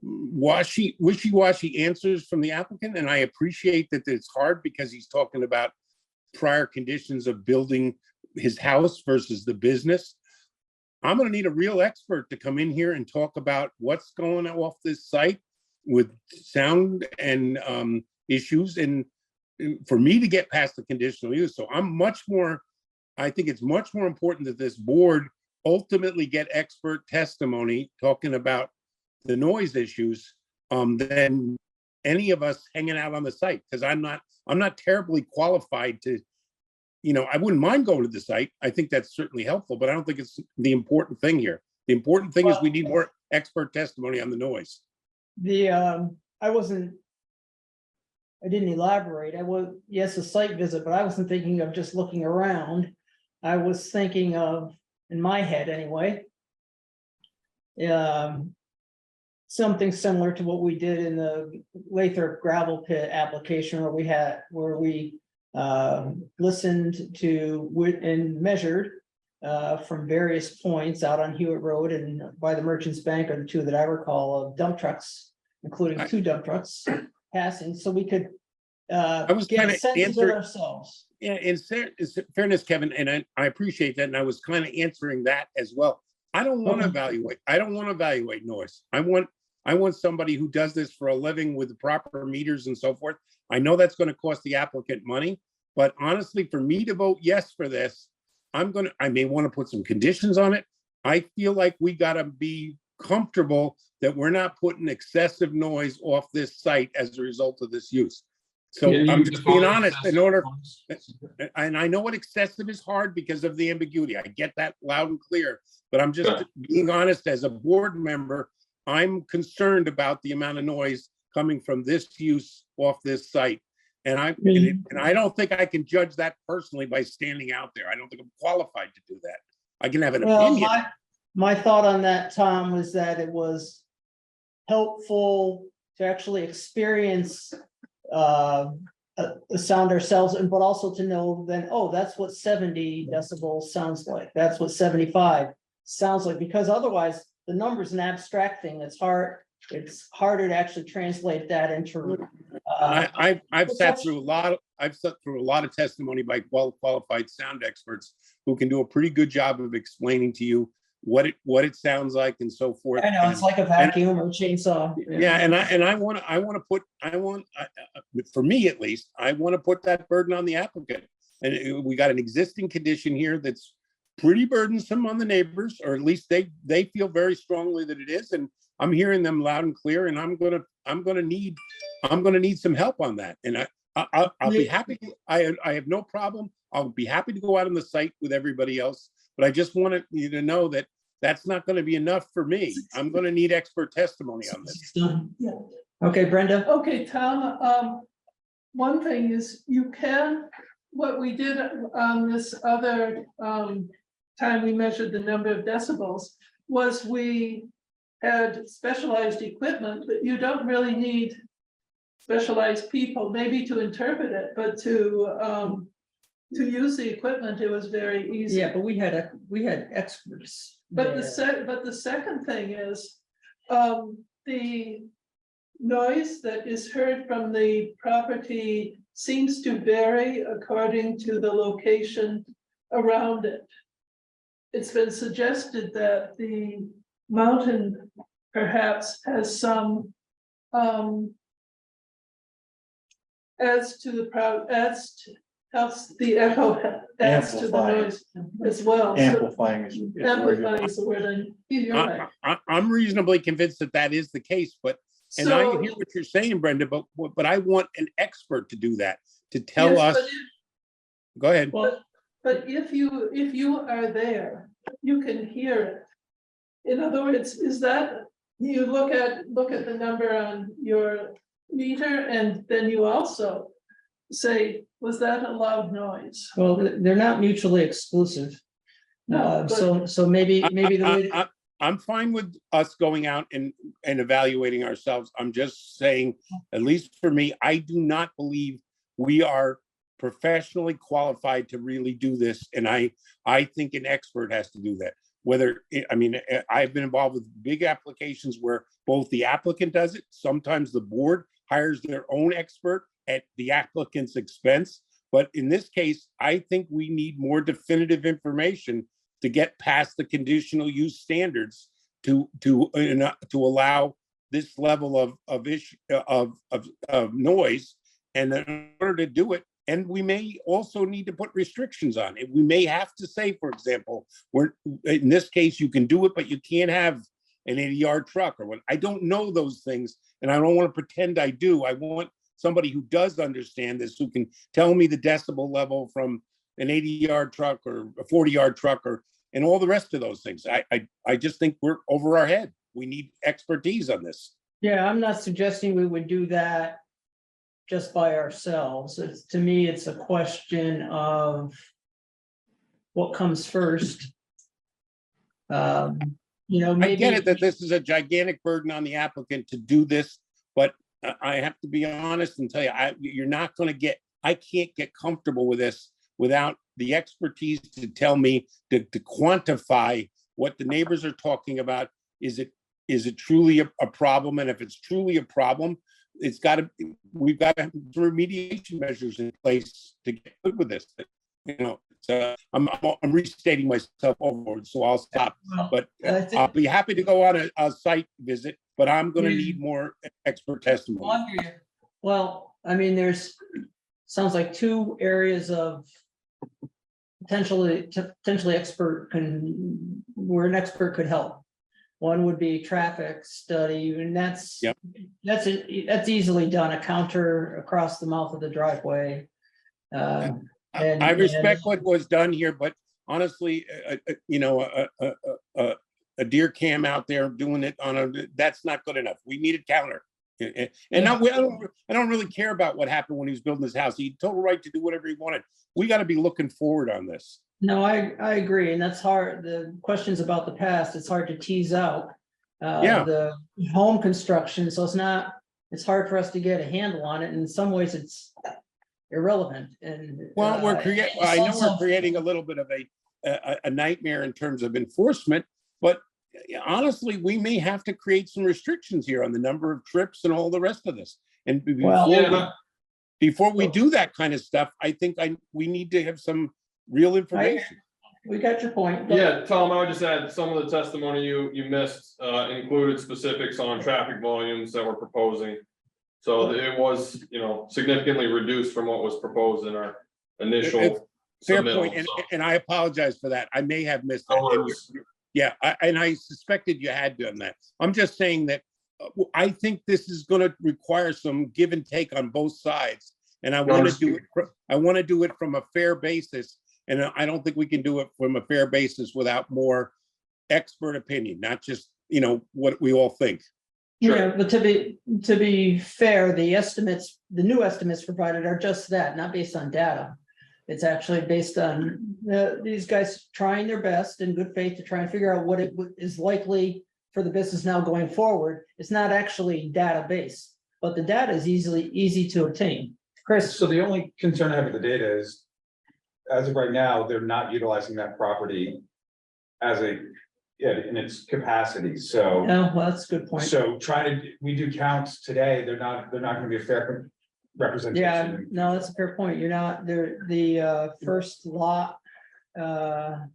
wishy-washy answers from the applicant, and I appreciate that it's hard because he's talking about prior conditions of building his house versus the business. I'm going to need a real expert to come in here and talk about what's going on off this site with sound and issues, and for me to get past the conditional use. So I think it's much more important that this board ultimately get expert testimony talking about the noise issues, than any of us hanging out on the site, because I'm not terribly qualified to, I wouldn't mind going to the site. I think that's certainly helpful, but I don't think it's the important thing here. The important thing is we need more expert testimony on the noise. I didn't elaborate. Yes, a site visit, but I wasn't thinking of just looking around. I was thinking of, in my head anyway, something similar to what we did in the Lathrop gravel pit application where we listened to and measured from various points out on Hewitt Road and by the Merchants Bank are the two that I recall of dump trucks, including 2 dump trucks passing, so we could was get kinda a sense of it answering- ourselves. Yeah, in fairness, Kevin, and I appreciate that, and I was kind of answering that as well. I don't want to evaluate. I don't want to evaluate noise. I want somebody who does this for a living with the proper meters and so forth. I know that's going to cost the applicant money, but honestly, for me to vote yes for this, I may want to put some conditions on it. I feel like we got to be comfortable that we're not putting excessive noise off this site as a result of this use. So I'm just being honest, and I know what excessive is hard because of the ambiguity. I get that loud and clear, but I'm just being honest as a board member. I'm concerned about the amount of noise coming from this use off this site. And I don't think I can judge that personally by standing out there. I don't think I'm qualified to do that. I can have an opinion. My thought on that, Tom, was that it was helpful to actually experience the sound ourselves, but also to know then, oh, that's what 70 decibels sounds like. That's what 75 sounds like, because otherwise the number's an abstract thing. It's harder to actually translate that into. I've sat through a lot of testimony by qualified sound experts who can do a pretty good job of explaining to you what it sounds like and so forth. I know, it's like a vacuum or chainsaw. Yeah, and I want for me at least, I want to put that burden on the applicant. And we got an existing condition here that's pretty burdensome on the neighbors, or at least they feel very strongly that it is. And I'm hearing them loud and clear, and I'm gonna need some help on that. And I'll be happy. I have no problem. I'll be happy to go out on the site with everybody else, but I just wanted you to know that that's not going to be enough for me. I'm going to need expert testimony on this. Okay, Brenda. Okay, Tom, one thing is what we did on this other time we measured the number of decibels was we had specialized equipment, but you don't really need specialized people, maybe to interpret it, but to use the equipment, it was very easy. Yeah, but we had experts. But the second thing is, the noise that is heard from the property seems to vary according to the location around it. It's been suggested that the mountain perhaps has some, helps the echo, adds to the noise as well. Amplifying is. Amplifying is the word you're right. I'm reasonably convinced that is the case, but and I hear what you're saying, Brenda, but I want an expert to do that, to tell us. Go ahead. But if you are there, you can hear it. In other words, is that you look at the number on your meter, and then you also say, was that a loud noise? Well, they're not mutually exclusive. No, so maybe the way. I'm fine with us going out and evaluating ourselves. I'm just saying, at least for me, I do not believe we are professionally qualified to really do this. And I think an expert has to do that. I've been involved with big applications where both the applicant does it. Sometimes the board hires their own expert at the applicant's expense. But in this case, I think we need more definitive information to get past the conditional use standards to allow this level of noise. And in order to do it, and we may also need to put restrictions on it. We may have to say, for example, in this case, you can do it, but you can't have an 80-yard truck or what. I don't know those things, and I don't want to pretend I do. I want somebody who does understand this, who can tell me the decibel level from an 80-yard truck or a 40-yard truck and all the rest of those things. I just think we're over our head. We need expertise on this. Yeah, I'm not suggesting we would do that just by ourselves. To me, it's a question of what comes first. I get it that this is a gigantic burden on the applicant to do this, but I have to be honest and tell you, you're not going to get, I can't get comfortable with this without the expertise to tell me to quantify what the neighbors are talking about. Is it truly a problem? And if it's truly a problem, we've got to have remediation measures in place to get good with this. So I'm restating myself overboard, so I'll stop. But I'll be happy to go on a site visit, but I'm going to need more expert testimony. Well, I mean, sounds like two areas of potentially where an expert could help. One would be traffic study, and that's easily done, a counter across the mouth of the driveway. I respect what was done here, but honestly, a deer cam out there doing it that's not good enough. We need a counter. And I don't really care about what happened when he was building his house. He had total right to do whatever he wanted. We got to be looking forward on this. No, I agree, and that's hard. The questions about the past, it's hard to tease out. The home construction, so it's hard for us to get a handle on it. And in some ways, it's irrelevant. And well, I know we're creating a little bit of a nightmare in terms of enforcement, but honestly, we may have to create some restrictions here on the number of trips and all the rest of this. And before we do that kind of stuff, I think we need to have some real information. We got your point. Yeah, Tom, I would just add some of the testimony you missed included specifics on traffic volumes that we're proposing. So it was, significantly reduced from what was proposed in our initial. Fair point, and I apologize for that. I may have missed that. I suspected you had done that. I'm just saying that I think this is going to require some give and take on both sides, and I want to do it. I want to do it from a fair basis, and I don't think we can do it from a fair basis without more expert opinion, not just what we all think. Sure. Yeah, but to be fair, the new estimates provided are just that, not based on data. It's actually based on these guys trying their best in good faith to try and figure out what it is likely for the business now going forward. It's not actually data based, but the data is easy to obtain. Chris? So the only concern I have with the data is, as of right now, they're not utilizing that property in its capacity, so. Oh, well, that's a good point. So we do counts today, they're not gonna be a fair representation. Yeah, no, that's a fair point. You're not the first lot that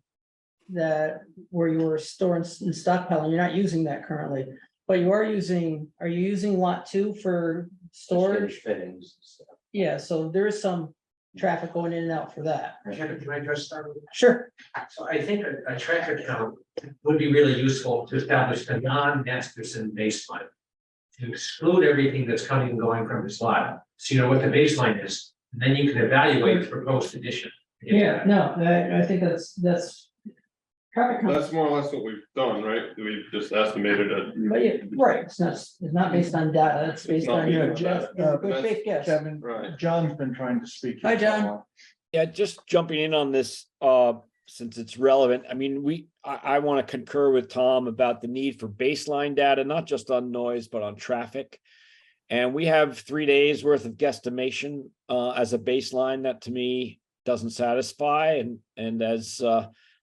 where you were storing and stockpiling, you're not using that currently, but are you using lot 2 for storage? Fittings and stuff. Yeah, so there is some traffic going in and out for that. Can I address that? Sure. So I think a traffic count would be really useful to establish a non-Masterson baseline. To exclude everything that's coming and going from this lot, so you know what the baseline is, and then you can evaluate the proposed addition. Yeah, no, I think that's traffic count. That's more or less what we've done, right? We've just estimated it. But yeah, right, it's not based on data, it's based on your good faith guess. Kevin, Right. John's been trying to speak. Hi, John. Yeah, just jumping in on this, since it's relevant. I mean, I want to concur with Tom about the need for baseline data, not just on noise, but on traffic. And we have 3 days worth of guesstimation as a baseline that to me doesn't satisfy. And as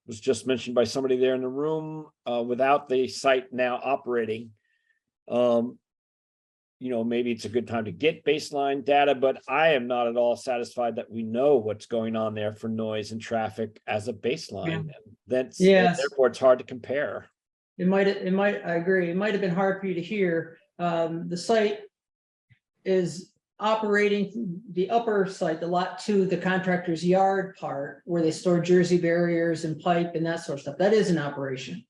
was just mentioned by somebody there in the room, without the site now operating, maybe it's a good time to get baseline data, but I am not at all satisfied that we know what's going on there for noise and traffic as a baseline. Therefore it's hard to compare. I agree. It might have been hard for you to hear. The site is operating the upper site, the lot 2, the contractor's yard part, where they store Jersey barriers and pipe and that sort of stuff. That is an operation.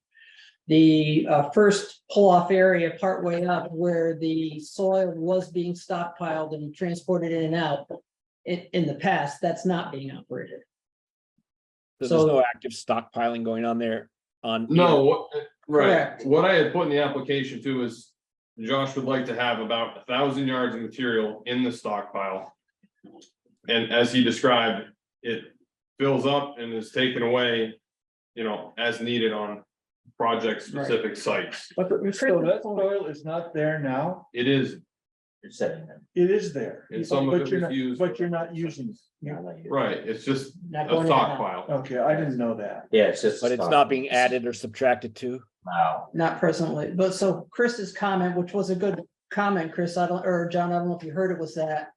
the first pull-off area partway up where the soil was being stockpiled and transported in and out. In the past, that's not being operated. So there's So- no active stockpiling going on there on. No, right, Correct. what I had put in the application too is Josh would like to have about 1,000 yards of material in the stockpile. And as he described, it fills up and is taken away, as needed on project-specific sites. But So that soil is not there now? It is, You're setting them. It is there. and some of But it you're was not, used, but you're not using it. right, it's just not a going in and out. stockpile. Okay, I didn't know that. Yeah, it's just. But it's not being added or subtracted to. Wow. Not presently, but so Chris's comment, which was a good comment, Chris, or John, I don't know if you heard it, was that.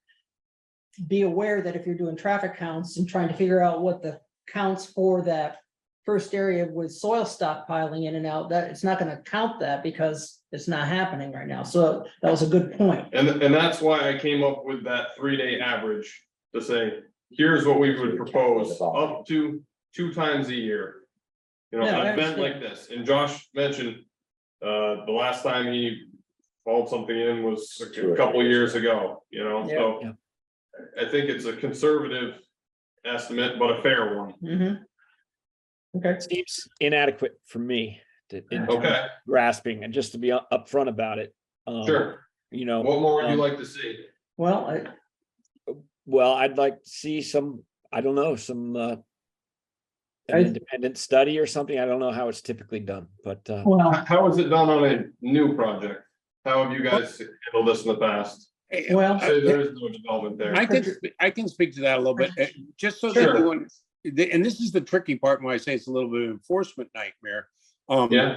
Be aware that if you're doing traffic counts and trying to figure out what the counts for that first area with soil stockpiling in and out, that it's not gonna count that because it's not happening right now. So that was a good point. And that's why I came up with that 3-day average to say, here's what we would propose up to 2 times a year. Yeah, I an event like understand. this, and Josh mentioned, the last time he called something in was a couple years ago, so. Yeah. I think it's a conservative estimate, but a fair one. Mhm. Okay, Seems inadequate for me in Okay, grasping and just to be upfront about it. sure. What more would you like to see? well, Well, I'd like to see some, I don't know, some an I- independent study or something. I don't know how it's typically done, but well, How is it done on a new project? How have you guys handled this in the past? well, Say there is no development there. I can speak to that a little bit, just so Sure. that you, and this is the tricky part when I say it's a little bit of an enforcement nightmare. Yeah,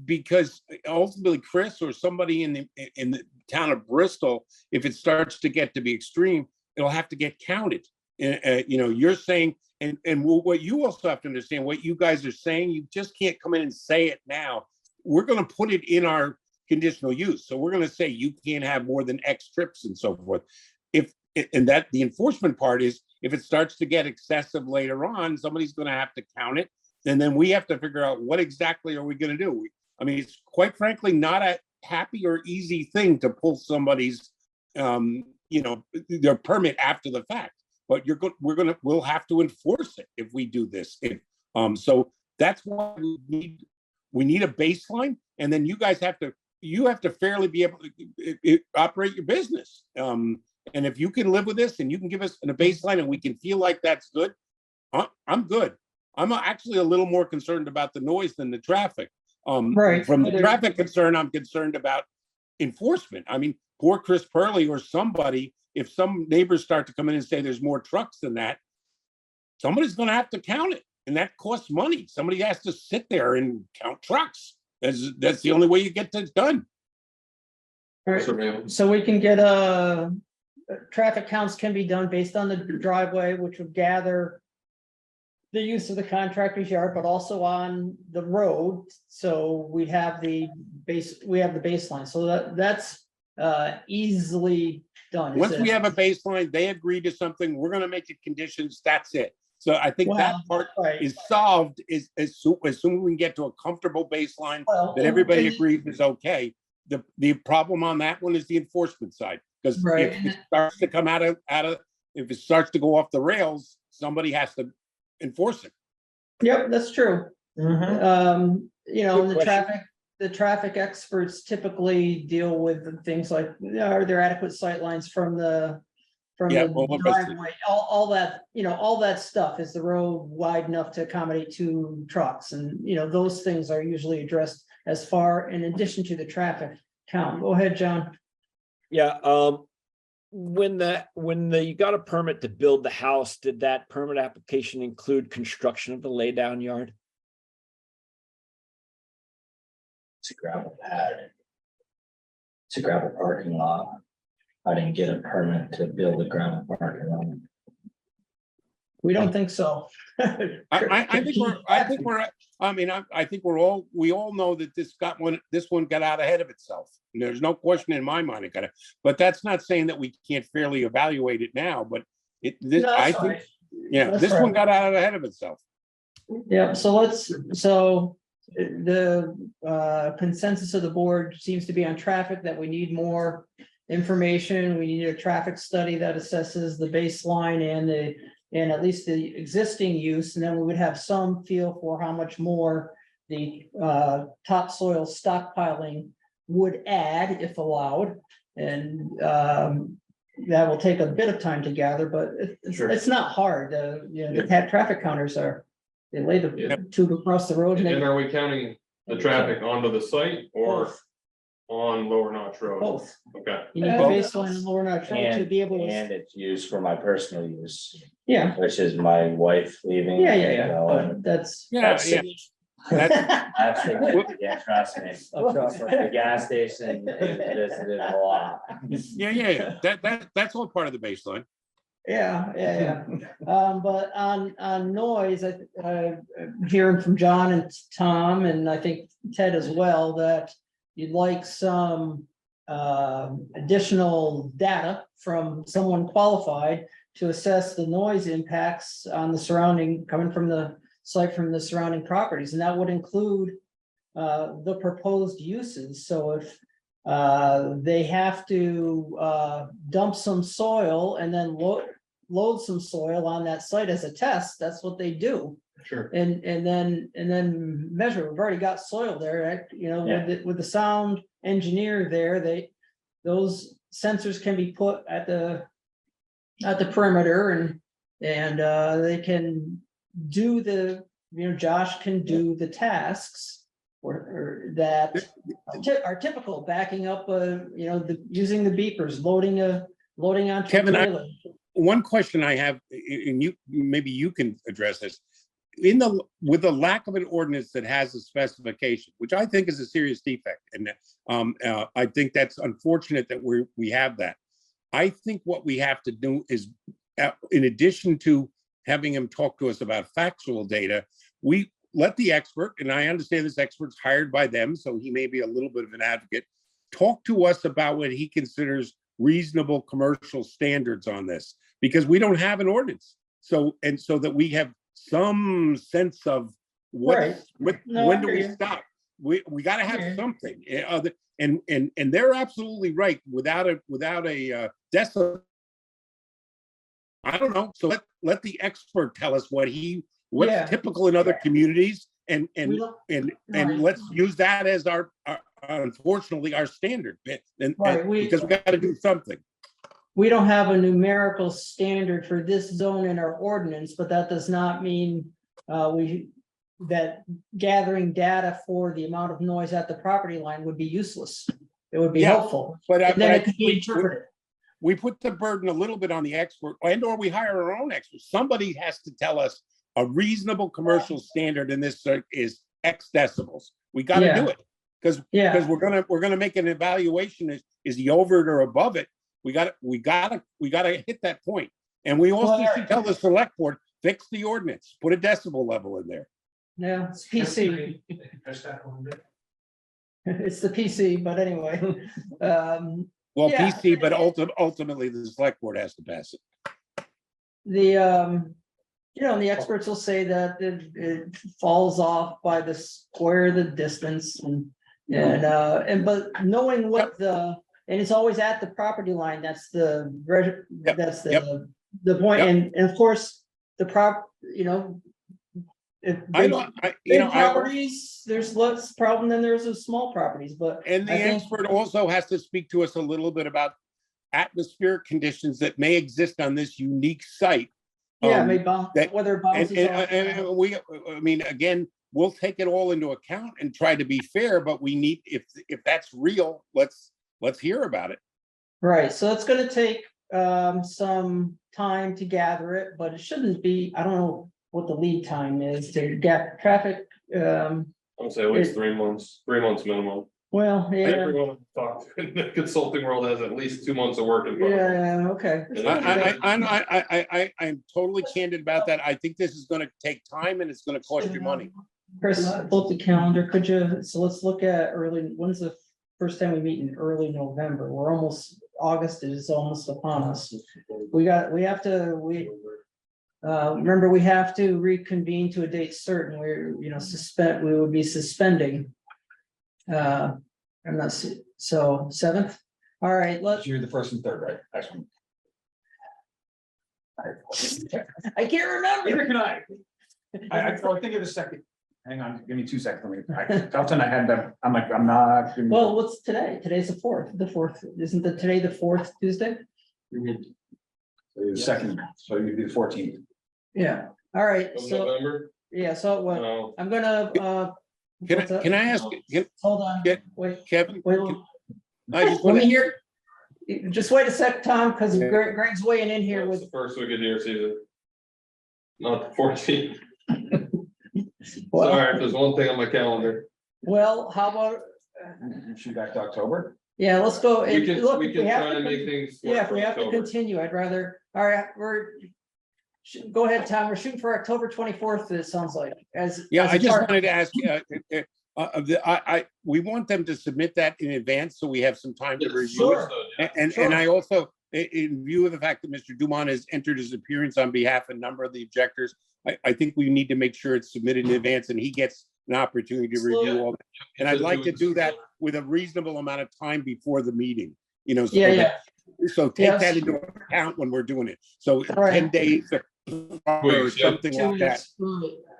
Because ultimately Chris or somebody in the town of Bristol, if it starts to get to be extreme, it'll have to get counted. You're saying, and what you also have to understand, what you guys are saying, you just can't come in and say it now. We're gonna put it in our conditional use. So we're gonna say you can't have more than X trips and so forth. And that the enforcement part is, if it starts to get excessive later on, somebody's gonna have to count it. And then we have to figure out what exactly are we gonna do? I mean, it's quite frankly not a happy or easy thing to pull somebody's, their permit after the fact. But we'll have to enforce it if we do this. So that's why we need a baseline, and then you guys have to fairly be able to operate your business. And if you can live with this and you can give us a baseline and we can feel like that's good, I'm good. I'm actually a little more concerned about the noise than the traffic. Right. From the traffic concern, I'm concerned about enforcement. I mean, poor Chris Purley or somebody, if some neighbors start to come in and say there's more trucks than that, somebody's gonna have to count it, and that costs money. Somebody has to sit there and count trucks. That's the only way you get this done. all right. So we can get traffic counts can be done based on the driveway, which would gather. The use of the contractor's yard, but also on the road, so we have the baseline, so that's easily done. Once we have a baseline, they agree to something, we're gonna make it conditions, that's it. So I think that part Right. is solved as soon as we can get to a comfortable baseline Well, that everybody and- agrees is okay. The problem on that one is the enforcement side, because Right. if it starts to come if it starts to go off the rails, somebody has to enforce it. Yep, that's true. Mhm. Good The question. traffic experts typically deal with things like, are there adequate sightlines from the Yeah, well, obviously. driveway, all that, all that stuff. Is the road wide enough to accommodate 2 trucks? And, those things are usually addressed as far in addition to the traffic count. Go ahead, John. yeah, when you got a permit to build the house, did that permit application include construction of the laydown yard? It's a gravel pad. It's a gravel parking lot. I didn't get a permit to build a gravel parking lot. We don't think so. I think we all know that this one got out ahead of itself. And there's no question in my mind it got it, but that's not saying that we can't fairly evaluate it now, but No, that's right. yeah, That's this one right. got out ahead of itself. Yeah, so the consensus of the board seems to be on traffic, that we need more information. We need a traffic study that assesses the baseline and at least the existing use, and then we would have some feel for how much more the topsoil stockpiling would add if allowed. And that will take a bit of time to gather, but Sure. it's not hard. The traffic counters they lay the tube across the road and And they are we counting the traffic onto the site or both, on Lower Notch Road? both. Okay, You need the baseline and lower notch road to And, be able to, and it's used for my personal use, yeah, which is my wife leaving. yeah. going. But that's. Yeah, That's yeah. Actually, yeah, trust me. The gas station is visited a lot. Yeah. That's all part of the baseline. Yeah. But on noise, I'm hearing from John and Tom, and I think Ted as well, that you'd like some additional data from someone qualified to assess the noise impacts on the surrounding, coming from the site from the surrounding properties, and that would include the proposed uses. So if they have to dump some soil and then load some soil on that site as a test, that's what they do. sure. And then measure. We've already got soil there, right? With the sound engineer there, those sensors can be put at the perimeter, and they can do Josh can do the tasks or that are typical, backing up using the beepers, loading onto a Kevin, trailer. One question I have, and maybe you can address this. With the lack of an ordinance that has a specification, which I think is a serious defect, and I think that's unfortunate that we have that. I think what we have to do is, in addition to having him talk to us about factual data, we let the expert, and I understand this expert's hired by them, so he may be a little bit of an advocate, talk to us about what he considers reasonable commercial standards on this, because we don't have an ordinance. So that we have some sense of Right. when do we stop? We got to have something. And they're absolutely right. Without a decibel, I don't know. So let the expert tell us what's typical in other communities, and let's use that as our unfortunately our standard. Because we got to do something. We don't have a numerical standard for this zone in our ordinance, but that does not mean that gathering data for the amount of noise at the property line would be useless. It would be helpful. But it could be interpreted. We put the burden a little bit on the expert, or we hire our own experts. Somebody has to tell us a reasonable commercial standard in this is X decibels. We got to do it because we're gonna make an evaluation. Is he over it or above it? We gotta hit that point. And we also should tell the select board, fix the ordinance, put a decibel level in there. Yeah, it's PC. It's the PC, but anyway. PC, but ultimately the select board has to pass it. The experts will say that it falls off by the square of the distance, but knowing what and it's always at the property line. That's the point. And of course, properties, there's less problem than there's of small properties, and the expert also has to speak to us a little bit about atmospheric conditions that may exist on this unique site. Whether it bounces off. Again, we'll take it all into account and try to be fair, but we need, if that's real, let's hear about it. Right, so it's going to take some time to gather it, but it shouldn't be. I don't know what the lead time is to get traffic. I would say at least 3 months, 3 months minimum. Well, yeah. Everyone I've talked to in the consulting world has at least 2 months of work in front of them. Okay. I'm totally candid about that. I think this is going to take time and it's going to cost you money. Chris, pull up the calendar, could you? So let's look at when's the first time we meet in early November? We're almost, August is almost upon us. remember, we have to reconvene to a date certain, we're, we would be suspending. I'm not, so 7th, all right, let's, You're the first and third, right? Excellent. I can't remember. Neither can I. I think of the second. Hang on, give me 2 seconds. Elton, I had them. I'm like, I'm not. Well, what's today? Today's the 4th, isn't today the 4th Tuesday? The second, so you'd be the 14th. Yeah, all right, Of so, November? yeah, so what, No. I'm gonna, what's up? Can I ask, Hold on, Get- wait, Kevin? wait, I just let want me to, hear. Just wait a sec, Tom, because Yeah. Greg's weighing in here It's with, the first week of deer season. Not the 14th. well, Sorry, if there's one thing on my calendar. well, how about, Shoot back to October. yeah, let's go. We and can, look, we if can have try to to make con- things. Yeah, work if for we have to October. continue, I'd rather, all right, go ahead, Tom, we're shooting for October 24th, it sounds like, as. yeah, as I a just target. wanted to ask, we want them to submit that in advance so we have some time to Yes, review Sure. it. And Sure. I also, in view of the fact that Mr. Dumont has entered his appearance on behalf of a number of the objectors, I think we need to make sure it's submitted in advance and he gets an opportunity to review all that. And I'd like to do that with a reasonable amount of time before the meeting, so Yeah, that, so take Yes. that into account when we're doing it. So All right. 10 days or Weeks, yep. something like that.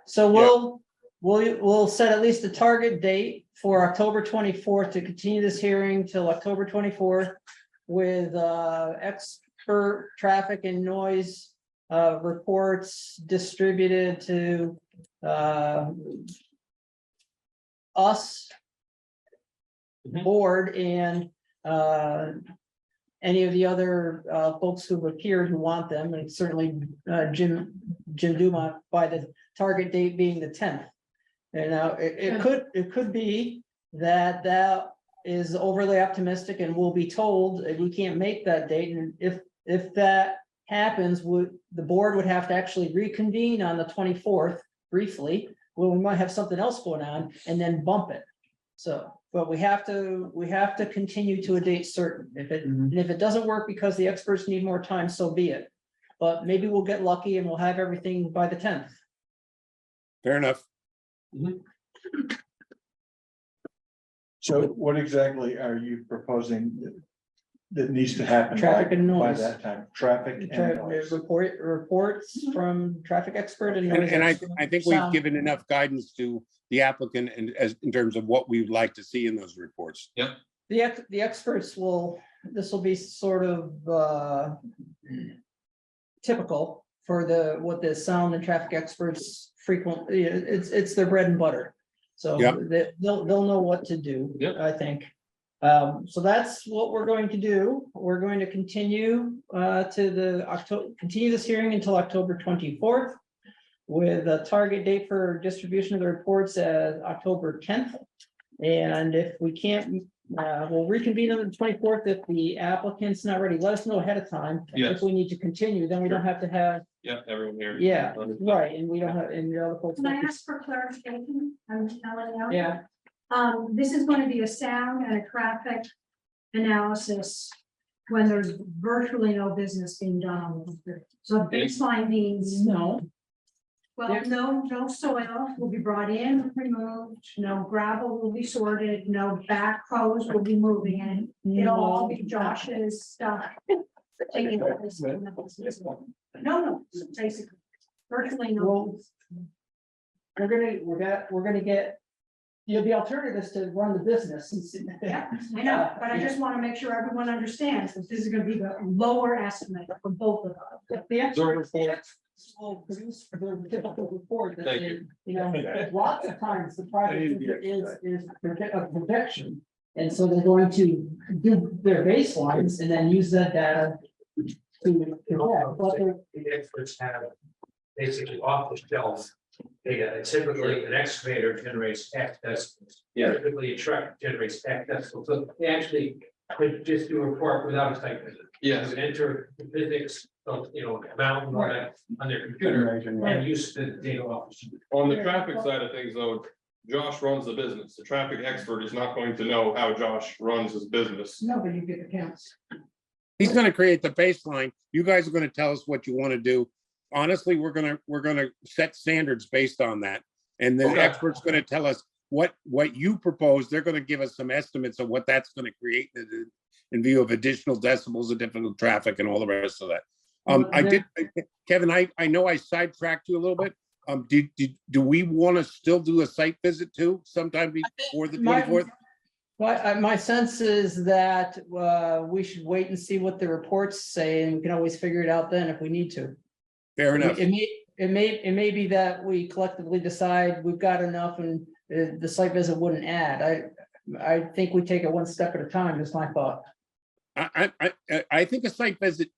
So we'll set at least a target date for October 24th to continue this hearing till October 24th with expert traffic and noise reports distributed to us, board, and any of the other folks who've appeared who want them, and certainly Jim Dumont, by the target date being the 10th. And now it could be that is overly optimistic and we'll be told we can't make that date. And if that happens, the board would have to actually reconvene on the 24th briefly. Well, we might have something else going on and then bump it. So, but we have to continue to a date certain. And if it doesn't work because the experts need more time, so be it. But maybe we'll get lucky and we'll have everything by the 10th. Fair enough. So what exactly are you proposing that needs to happen? Traffic and by noise. that time? Traffic and noise. Reports from traffic expert and. noise And I expert. think we've Sound. given enough guidance to the applicant and as in terms of what we would like to see in those reports. The experts this will be sort of typical for what the sound and traffic experts frequently, it's their bread and butter. So Yep. they'll know what to do, Yep. I think. So that's what we're going to do. We're going to continue continue this hearing until October 24th. With a target date for distribution of the reports as October 10th. And if we can't, we'll reconvene on the 24th. If the applicant's not ready, let us know ahead of time. Yes. If we need to continue, then we don't have to have, Yeah, everyone here. yeah, right, and we don't have, and the other folks. Can I ask for clarification? I'm telling you. Yeah, This is going to be a sound and a traffic analysis when there's virtually no business being done on the street. So baseline means, no, well, no soil will be brought in, removed, no gravel will be sorted, no backhoes will be moving in. It'll all be Josh's stuff. Taking place in the business. No, basically, virtually no. Well, we're gonna get, the alternative is to run the business. Yeah, I know, but I just want to make sure everyone understands that this is gonna be the lower estimate for both of us. The experts report. will produce their typical report that Thank they, lots of times the project is a projection. And so they're going to do their baselines and then use that data to correct, but they're. The experts have basically off the shelf data. Typically, an excavator generates X decibels. Yeah. Typically, a truck generates X decibels. So they actually could just do a report without a site visit. Yes. They would enter the physics of, amount and all that on their computer and use the data off. the sheet. On the traffic side of things, though, Josh runs the business. The traffic expert is not going to know how Josh runs his business. No, but you get the counts. He's gonna create the baseline. You guys are gonna tell us what you want to do. honestly, we're gonna set standards based on that. And the Okay. expert's gonna tell us what you propose. They're gonna give us some estimates of what that's gonna create in view of additional decibels, additional traffic and all the rest of that. Kevin, I know I sidetracked you a little bit. Do we want to still do a site visit too sometime before the 24th? My sense is that we should wait and see what the reports say, and we can always figure it out then if we need to. Fair enough. It may be that we collectively decide we've got enough and the site visit wouldn't add. I think we take it one step at a time, is my thought. I think a site visit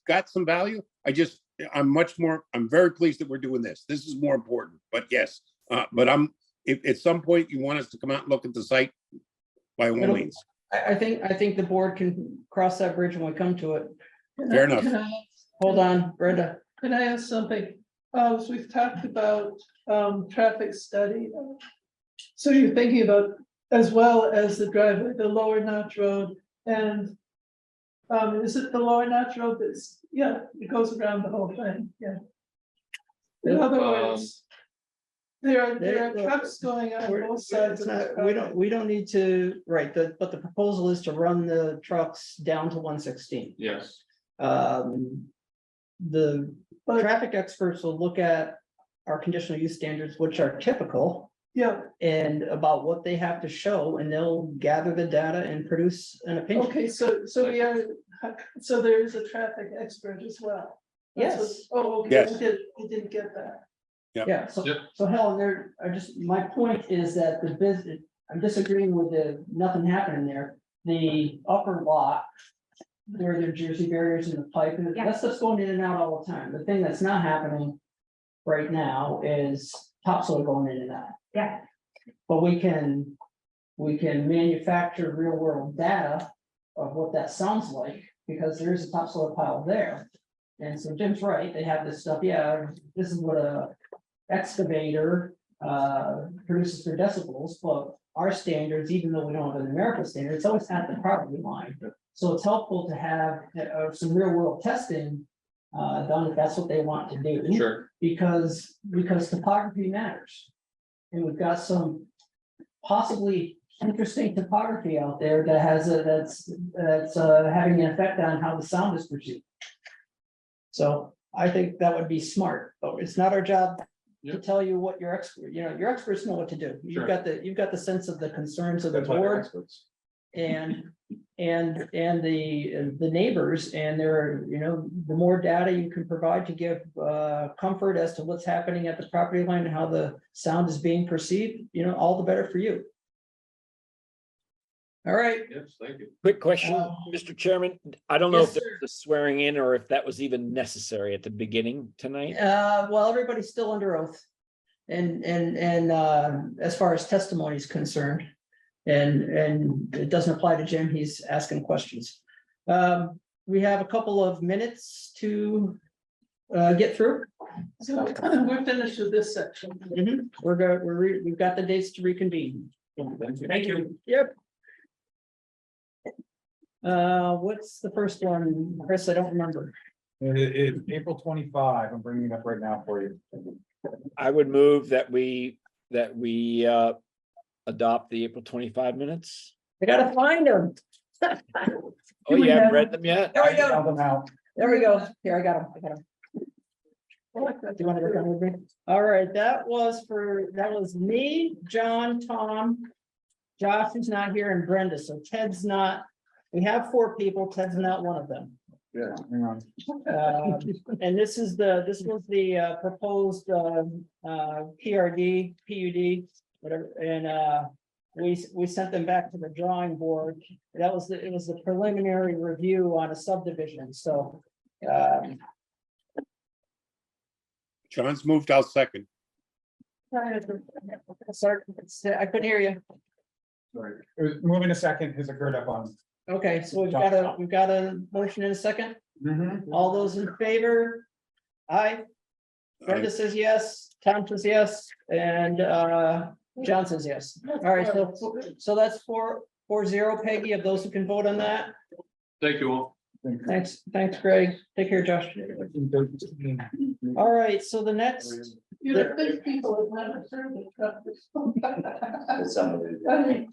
got some value. I'm very pleased that we're doing this. This is more important, but yes, but if at some point you want us to come out and look at the site, by all means. I think the board can cross that bridge when we come to it. Fair enough. Hold on, Brenda. Can I ask something? So we've talked about traffic study. So you're thinking about, as well as the driveway, the lower notch road, and is it the lower notch road that's, yeah, it goes around the whole thing, yeah. In other words, there are trucks going on both sides of the We don't need to, right, but the proposal is to run the trucks down to 116. Yes. The traffic experts will look at our conditional use standards, which are typical, Yeah, and about what they have to show, and they'll gather the data and produce an opinion. okay, so there is a traffic expert as well. That's what- Yes. Oh, okay, Yes. I didn't get that. Yeah, so, Yep. so Helen, my point is that the business, I'm disagreeing with nothing happening there. The upper lot, where there are Jersey barriers in the pipe, and that stuff's going in and out all the time. The thing that's not happening right now is topsoil going in and out. Yeah. But we can manufacture real world data of what that sounds like, because there is a topsoil pile there. And so Jim's right, they have this stuff, this is what a excavator produces for decibels, but our standards, even though we don't have an numerical standard, it's always at the property line. So it's helpful to have some real world testing done if that's what they want to do. Sure. Because topography matters. And we've got some possibly interesting topography out there that has that's having an effect on how the sound is perceived. So I think that would be smart, but it's not our job to tell you what your experts know what to do. You've got the sense of the concerns of the board and the neighbors, and there are, the more data you can provide to give comfort as to what's happening at the property line and how the sound is being perceived, all the better for you. All right. Yes, thank you. Quick question, Mr. Chairman. I don't know Yes, if there's a swearing in or if that was even necessary at the beginning tonight. Well, everybody's still under oath. And as far as testimony is concerned, and it doesn't apply to Jim, he's asking questions. We have a couple of minutes to get through. So we're finished with this section. We've got the dates to reconvene. Thank you. Yep. What's the first one, Chris? I don't remember. It's April 25. I'm bringing it up right now for you. I would move that we adopt the April 25 minutes. I gotta find them. Oh, you haven't read them yet? There we I go. found them out. There we go. Here, I got them. Do you want to look at with me? All right, that was me, John, Tom, Josh is not here, and Brenda. So Ted's not. We have 4 people. Ted's not one of them. Yeah, hang on. And this was the proposed PRD, PUD, whatever, and we sent them back to the drawing board. It was the preliminary review on a subdivision, so. John's moved, I'll second. Sorry, I couldn't hear you. Sorry. It was moving a second has occurred up on. Okay, so we've got a motion in a second. Mm-hmm. All those in favor? Aye. Brenda says yes, Tom says yes, and John says yes. All right, so that's 4-0, Peggy, of those who can vote on that. Thank you all. Thanks, Greg. Take care, Josh. All right, so the next, You don't think people have never heard of this. Some of it. I mean,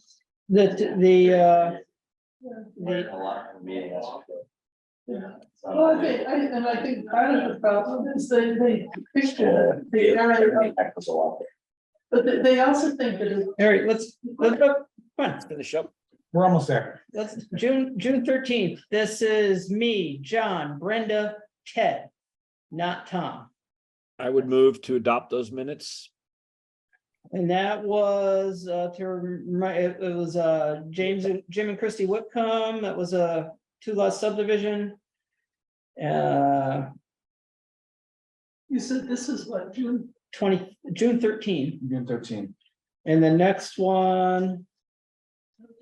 the Learned a lot from meetings. yeah. Well, I think part of the problem is they picture the area, but they also think that it. all right, let's go. Come on. Finish up. We're almost there. Let's, June 13th, this is me, John, Brenda, Ted, not Tom. I would move to adopt those minutes. And that was, it was, Jim and Christy Whitcomb, that was a 2-lot subdivision. You said this is what, June? June 13, June 13. and the next one,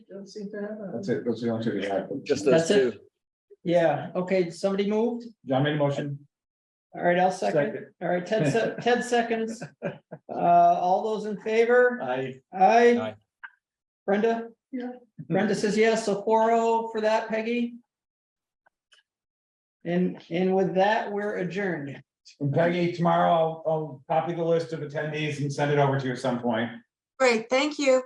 Don't seem to have a- That's it. Those are the only two we have. Just those That's it? two. yeah, okay, somebody moved? John made a motion. All right, I'll second. Second. All right, Ted seconds. All those in favor? I, Aye. Aye. Brenda? Yeah. Brenda says yes, so 4-0 for that, Peggy. And with that, we're adjourned. And Peggy, tomorrow I'll copy the list of attendees and send it over to you at some point. Great, thank you.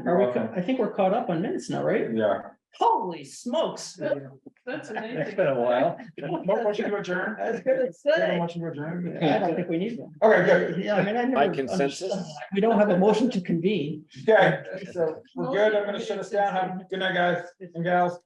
Are we, I think we're caught up on minutes now, right? Yeah. Holy smokes. That's it's amazing. been a while. Motion to adjourn. I was gonna We have a say. motion to adjourn. I don't think we need one. Okay, good. Yeah, I mean, I never. By consensus? understood why We don't have a motion to convene. Okay, so we're good. I'm gonna shut us down. Have a good night, guys and gals.